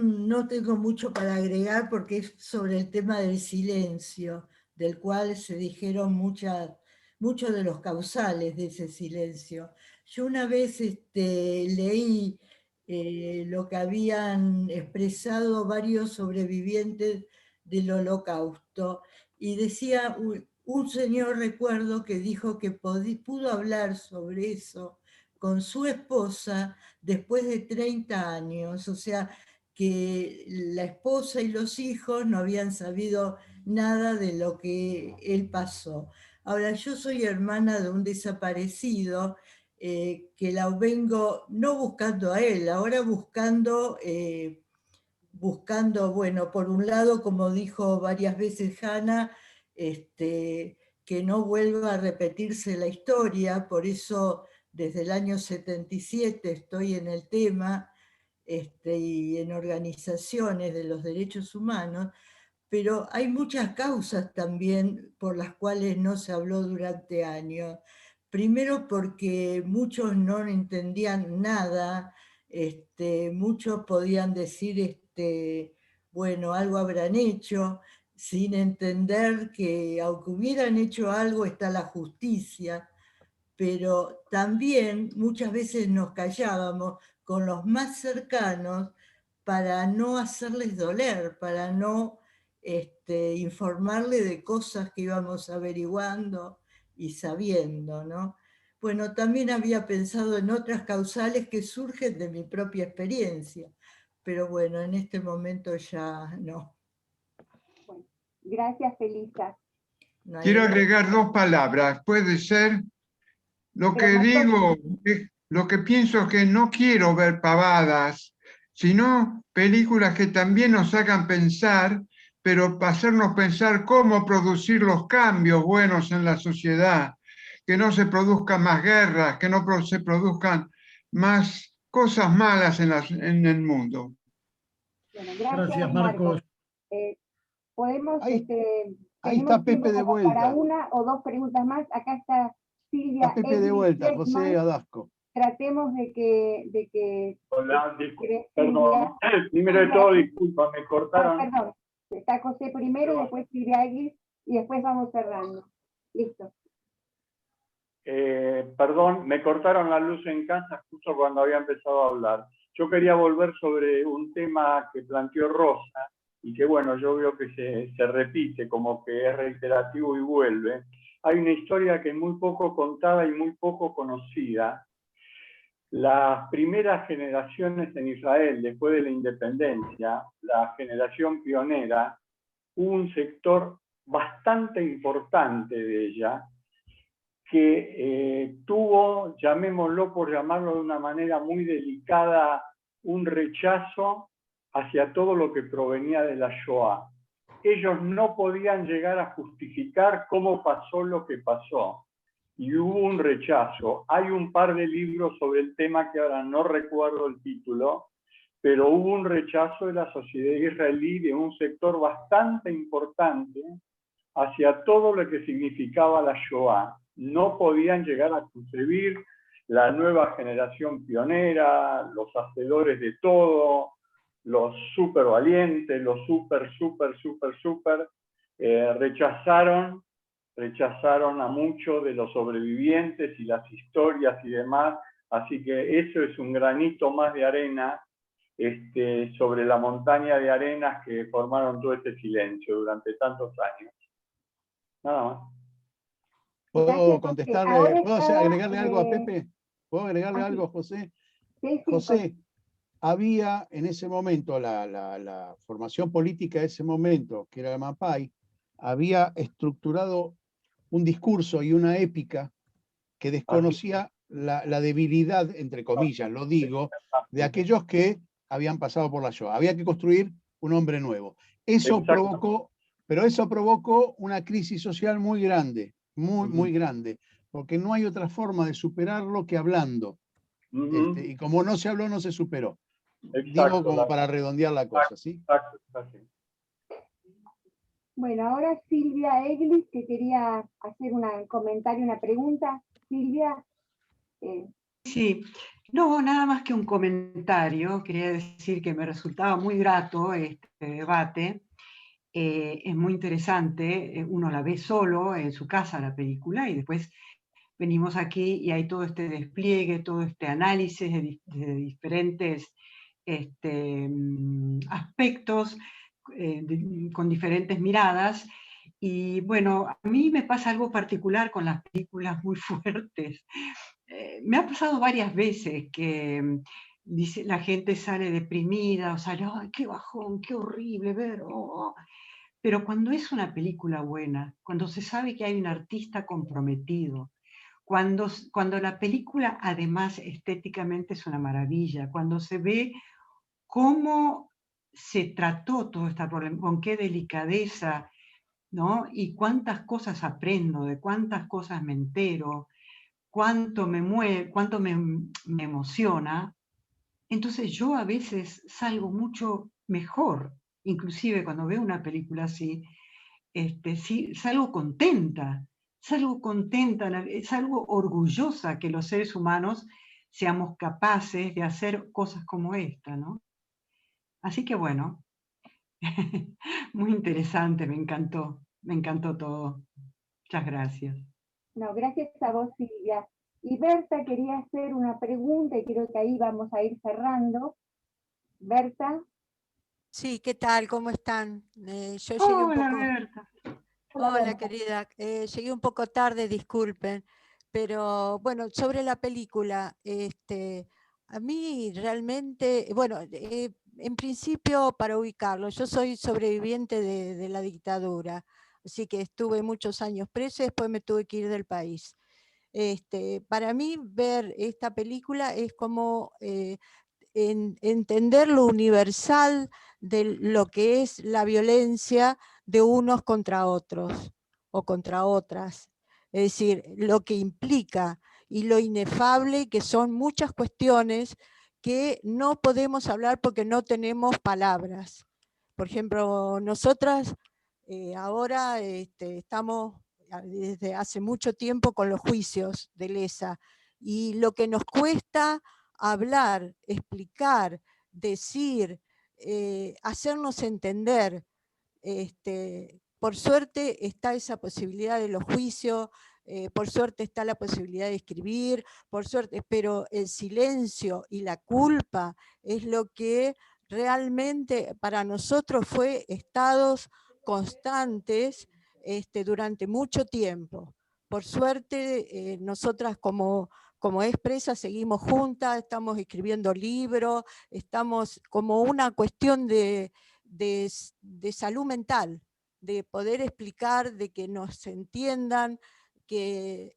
no tengo mucho para agregar porque es sobre el tema del silencio, del cual se dijeron muchos de los causales de ese silencio. Yo una vez leí lo que habían expresado varios sobrevivientes del Holocausto y decía un señor, recuerdo, que dijo que pudo hablar sobre eso con su esposa después de 30 años, o sea, que la esposa y los hijos no habían sabido nada de lo que él pasó. Ahora, yo soy hermana de un desaparecido que la vengo no buscando a él, ahora buscando, bueno, por un lado, como dijo varias veces Hanna, que no vuelva a repetirse la historia, por eso desde el año 77 estoy en el tema y en organizaciones de los derechos humanos, pero hay muchas causas también por las cuales no se habló durante años. Primero porque muchos no entendían nada, muchos podían decir, bueno, algo habrán hecho, sin entender que aunque hubieran hecho algo está la justicia, pero también muchas veces nos callábamos con los más cercanos para no hacerles doler, para no informarle de cosas que íbamos averiguando y sabiendo, ¿no? Bueno, también había pensado en otras causales que surgen de mi propia experiencia, pero bueno, en este momento ya no. Bueno, gracias, Felisa. Quiero agregar 2 palabras, puede ser. Lo que digo, lo que pienso es que no quiero ver pavadas, sino películas que también nos hagan pensar, pero para hacernos pensar cómo producir los cambios buenos en la sociedad, que no se produzcan más guerras, que no se produzcan más cosas malas en el mundo. Bueno, gracias, Marcos. Podemos, ahí tenemos está Pepe tiempo de como vuelta. para 1 o 2 preguntas más. Acá está Silvia. Está Pepe de vuelta, José Adasco. Tratemos de que Hola, perdón. Primero de todo, disculpa, me cortaron. Perdón, está José primero y después Silvia Eglis y después vamos cerrando. Listo. Perdón, me cortaron la luz en casa justo cuando había empezado a hablar. Yo quería volver sobre un tema que planteó Rosa y que, bueno, yo veo que se repite, como que es reiterativo y vuelve. Hay una historia que es muy poco contada y muy poco conocida. Las primeras generaciones en Israel, después de la independencia, la generación pionera, hubo un sector bastante importante de ella que tuvo, llamémoslo por llamarlo de una manera muy delicada, un rechazo hacia todo lo que provenía de la Shoah. Ellos no podían llegar a justificar cómo pasó lo que pasó. Y hubo un rechazo. Hay un par de libros sobre el tema que ahora no recuerdo el título, pero hubo un rechazo de la sociedad israelí de un sector bastante importante hacia todo lo que significaba la Shoah. No podían llegar a concebir la nueva generación pionera, los hacedores de todo, los súper valientes, los súper, rechazaron a muchos de los sobrevivientes y las historias y demás, así que eso es un granito más de arena sobre la montaña de arenas que formaron todo este silencio durante tantos años. Nada más. ¿Puedo contestarle? ¿Puedo agregarle algo a Pepe? ¿Puedo agregarle algo a José? Sí, José, había en ese momento, la formación política de ese momento, que era la MAPAI, había estructurado un discurso y una épica que desconocía la debilidad, entre comillas, lo digo, de aquellos que habían pasado por la Shoah. Había que construir un hombre nuevo. Eso provocó una crisis social muy grande, muy grande, porque no hay otra forma de superarlo que hablando. Y como no se habló, no se superó. Digo como para redondear la cosa, ¿sí? Bueno, ahora Silvia Eglis, que quería hacer un comentario, una pregunta. Silvia. Sí, No, nada más que un comentario. Quería decir que me resultaba muy grato este debate. Es muy interesante. Uno la ve solo en su casa la película y después venimos aquí y hay todo este despliegue, todo este análisis de diferentes aspectos con diferentes miradas. Y bueno, a mí me pasa algo particular con las películas muy fuertes. Me ha pasado varias veces que dice, la gente sale deprimida o sale, ¡ay, qué bajón, qué horrible ver! Oh". Pero cuando es una película buena, cuando se sabe que hay un artista comprometido, cuando la película además estéticamente es una maravilla, cuando se ve cómo se trató todo este problema, con qué delicadeza, ¿no? Y cuántas cosas aprendo, de cuántas cosas me entero, cuánto me mueve, cuánto me emociona. Entonces yo a veces salgo mucho mejor, inclusive cuando veo una película así, sí, salgo contenta, salgo orgullosa que los seres humanos seamos capaces de hacer cosas como esta, ¿no? Así que bueno, muy interesante, me encantó todo. Muchas gracias. No, gracias a vos, Silvia. Y Berta quería hacer una pregunta y creo que ahí vamos a ir cerrando. Berta. Sí, ¿qué tal? ¿Cómo están? Yo llegué un Hola, poco... Berta. Hola, querida. Llegué un poco tarde, disculpen. Pero bueno, sobre la película, a mí realmente, bueno, en principio para ubicarlo, yo soy sobreviviente de la dictadura, así que estuve muchos años presa y después me tuve que ir del país. Para mí ver esta película es como entender lo universal de lo que es la violencia de unos contra otros o contra otras. Es decir, lo que implica y lo inefable que son muchas cuestiones que no podemos hablar porque no tenemos palabras. Por ejemplo, nosotras ahora estamos desde hace mucho tiempo con los juicios de lesa y lo que nos cuesta hablar, explicar, decir, hacernos entender. Por suerte está esa posibilidad de los juicios, por suerte está la posibilidad de escribir, por suerte, pero el silencio y la culpa es lo que realmente para nosotros fue estados constantes durante mucho tiempo. Por suerte, nosotras como expresas seguimos juntas, estamos escribiendo libros, estamos como una cuestión de salud mental, de poder explicar, de que nos entiendan, que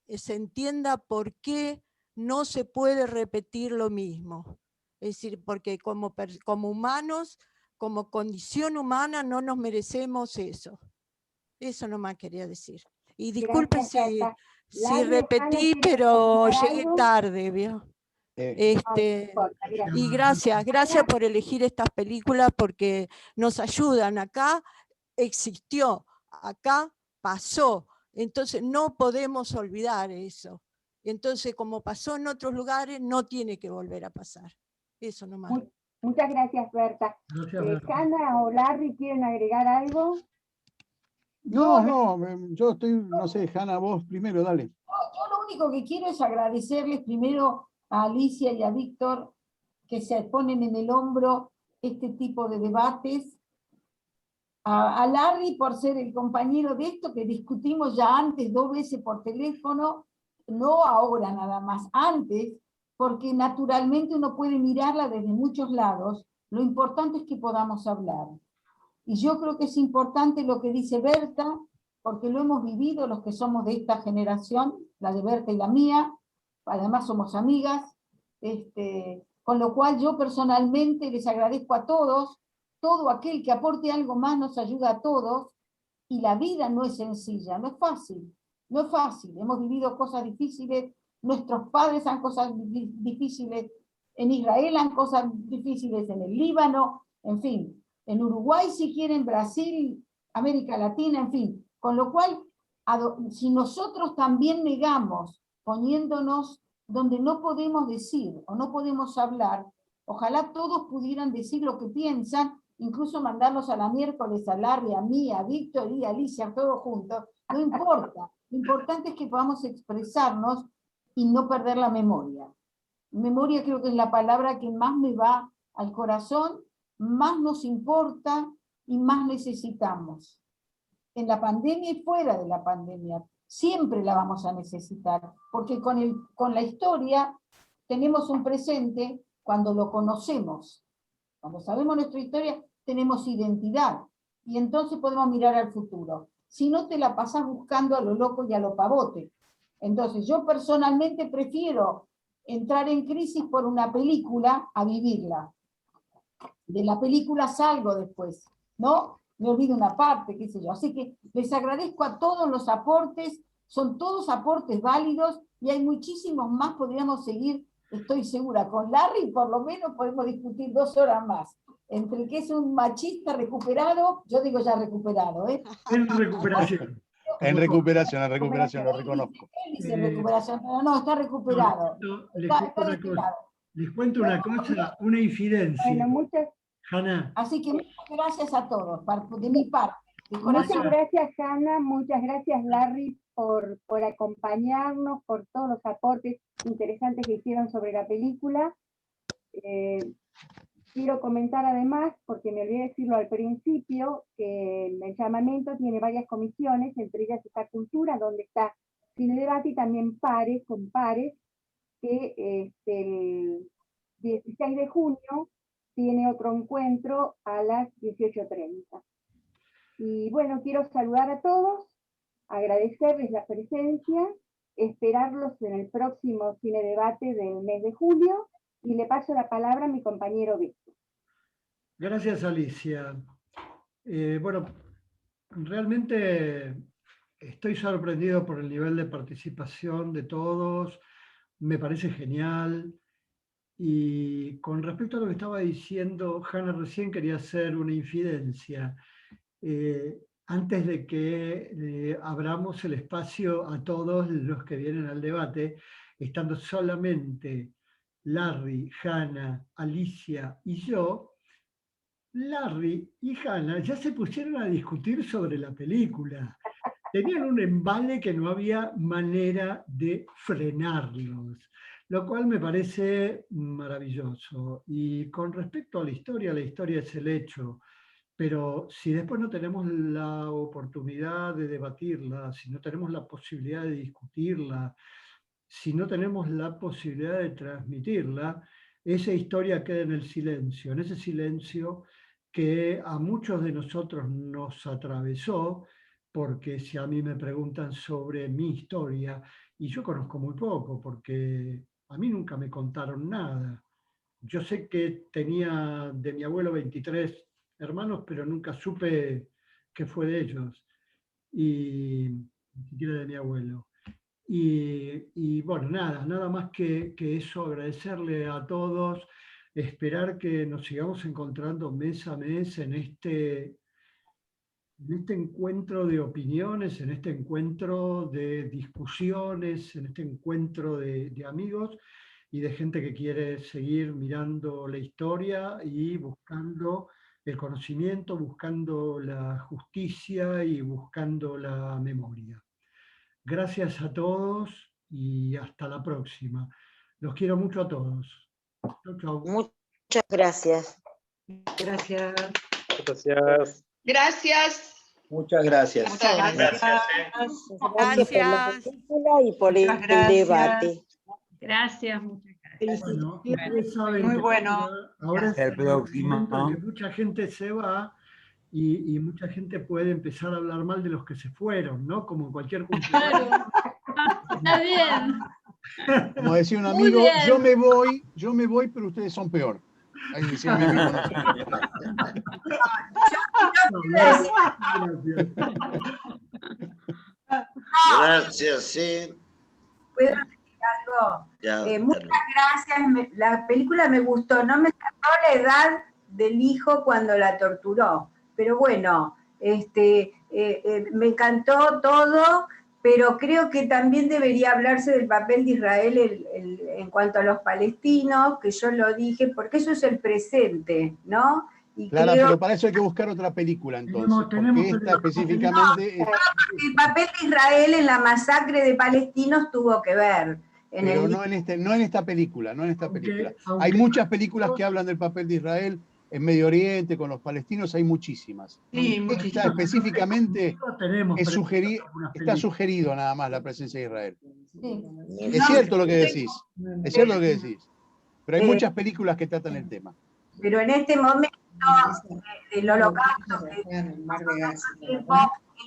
se entienda por qué no se puede repetir lo mismo. Es decir, porque como humanos, como condición humana, no nos merecemos eso. Eso nomás quería decir. Y disculpen si repetí, pero llegué tarde, ¿vio? Y gracias por elegir estas películas porque nos ayudan. Acá existió, acá pasó, entonces no podemos olvidar eso. Entonces, como pasó en otros lugares, no tiene que volver a pasar. Eso nomás. Muchas gracias, Berta. Hanna o Larry, ¿quieren agregar algo? No, yo estoy, no sé, Hanna, vos primero, dale. Yo lo único que quiero es agradecerles primero a Alicia y a Víctor que se ponen en el hombro este tipo de debates, a Larry por ser el compañero de esto que discutimos ya antes 2 veces por teléfono, no ahora nada más, antes, porque naturalmente uno puede mirarla desde muchos lados, lo importante es que podamos hablar. Y yo creo que es importante lo que dice Berta, porque lo hemos vivido los que somos de esta generación, la de Berta y la mía, además somos amigas, con lo cual yo personalmente les agradezco a todos, todo aquel que aporte algo más nos ayuda a todos, y la vida no es sencilla, no es fácil, hemos vivido cosas difíciles, nuestros padres han cosas difíciles, en Israel han cosas difíciles, en el Líbano, en fin, en Uruguay si quieren, Brasil, América Latina, en fin, con lo cual, si nosotros también negamos, poniéndonos donde no podemos decir o no podemos hablar, ojalá todos pudieran decir lo que piensan, incluso mandarnos a la miércoles a Larry, a mí, a Víctor y a Alicia, todos juntos, no importa. Lo importante es que podamos expresarnos y no perder la memoria. Memoria creo que es la palabra que más me va al corazón, más nos importa y más necesitamos. En la pandemia y fuera de la pandemia, siempre la vamos a necesitar, porque con la historia tenemos un presente cuando lo conocemos. Cuando sabemos nuestra historia, tenemos identidad, y entonces podemos mirar al futuro. Si no, te la pasás buscando a lo loco y a lo pavote. Entonces, yo personalmente prefiero entrar en crisis por una película a vivirla. De la película salgo después, ¿no? Me olvido una parte, qué sé yo. Así que les agradezco a todos los aportes, son todos aportes válidos, y hay muchísimos más, podríamos seguir, estoy segura, con Larry por lo menos podemos discutir 2 horas más. Entre el que es un machista recuperado, yo digo ya recuperado, ¿eh? En recuperación. En recuperación, lo reconozco. Él dice recuperación, pero no, está recuperado. Les cuento una cosa, una infidencia. Bueno, muchas, Hanna. Así que muchas gracias a todos, de mi parte. De corazón. muchas gracias, Hanna, muchas gracias, Larry, por acompañarnos, por todos los aportes interesantes que hicieron sobre la película. Quiero comentar además, porque me olvidé decirlo al principio, que el llamamiento tiene varias comisiones, entre ellas está Cultura, donde está Cine Debate, y también Pares, con Pares, que el 16 de junio tiene otro encuentro a las 18:30. Y bueno, quiero saludar a todos, agradecerles la presencia, esperarlos en el próximo Cine Debate del mes de julio, y le paso la palabra a mi compañero Víctor. Gracias, Alicia. Bueno, realmente estoy sorprendido por el nivel de participación de todos, me parece genial. Y con respecto a lo que estaba diciendo Hanna recién, quería hacer una infidencia. Antes de que abramos el espacio a todos los que vienen al debate, estando solamente Larry, Hanna, Alicia y yo, Larry y Hanna ya se pusieron a discutir sobre la película. Tenían un embale que no había manera de frenarlos, lo cual me parece maravilloso. Y con respecto a la historia es el hecho, pero si después no tenemos la oportunidad de debatirla, si no tenemos la posibilidad de discutirla, si no tenemos la posibilidad de transmitirla, esa historia queda en el silencio, en ese silencio que a muchos de nosotros nos atravesó, porque si a mí me preguntan sobre mi historia, y yo conozco muy poco, porque a mí nunca me contaron nada. Yo sé que tenía de mi abuelo 23 hermanos, pero nunca supe qué fue de ellos, y ni siquiera de mi abuelo. Y bueno, nada más que eso, agradecerle a todos, esperar que nos sigamos encontrando mes a mes en este encuentro de opiniones, en este encuentro de discusiones, en este encuentro de amigos y de gente que quiere seguir mirando la historia y buscando el conocimiento, buscando la justicia y buscando la memoria. Gracias a todos y hasta la próxima. Los quiero mucho a todos. Chau, chau. Muchas gracias. Gracias. Gracias. Gracias. Muchas gracias. Muchas gracias. Gracias por la película y por el debate. Gracias, muchas gracias. Bueno, ustedes saben muy que bueno. ahora Hasta el próximo. que mucha gente se va y mucha gente puede empezar a hablar mal de los que se fueron, ¿no? Como en cualquier cumpleaños. Claro. Está bien. Como decía un Muy amigo, bien. yo me voy, pero ustedes son peor. Ahí decía un amigo. Gracias, sí. ¿Puedo decir algo? Ya, Muchas gracias. La película me gustó. No me sacó la edad del hijo cuando la torturó. Pero bueno, me encantó todo pero creo que también debería hablarse del papel de Israel en cuanto a los palestinos, que yo lo dije, porque eso es el presente, ¿no? Y Clara, creo pero para eso hay que buscar otra película entonces, porque esta específicamente... el papel de Israel en la masacre de palestinos tuvo que ver. Pero no en esta película, no en esta película. Hay muchas películas que hablan del papel de Israel en Medio Oriente, con los palestinos, hay muchísimas. Sí, Esta específicamente está sugerido nada más la presencia de Israel. Es cierto lo que decís, es cierto lo que decís, pero hay muchas películas que tratan el tema. Pero en este momento del holocausto, el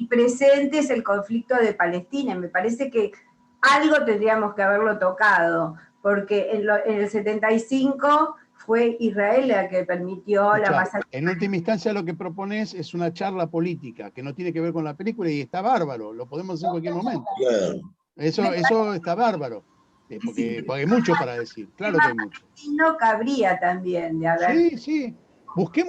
presente es el conflicto de Palestina. Me parece que algo tendríamos que haberlo tocado, porque en el 75 fue Israel la que permitió la masacre. En última instancia lo que propones es una charla política que no tiene que ver con la película y está bárbaro, lo podemos hacer en cualquier momento. Eso está bárbaro, porque hay mucho para decir, claro que hay mucho. No cabría también de haber... Sí, busquemos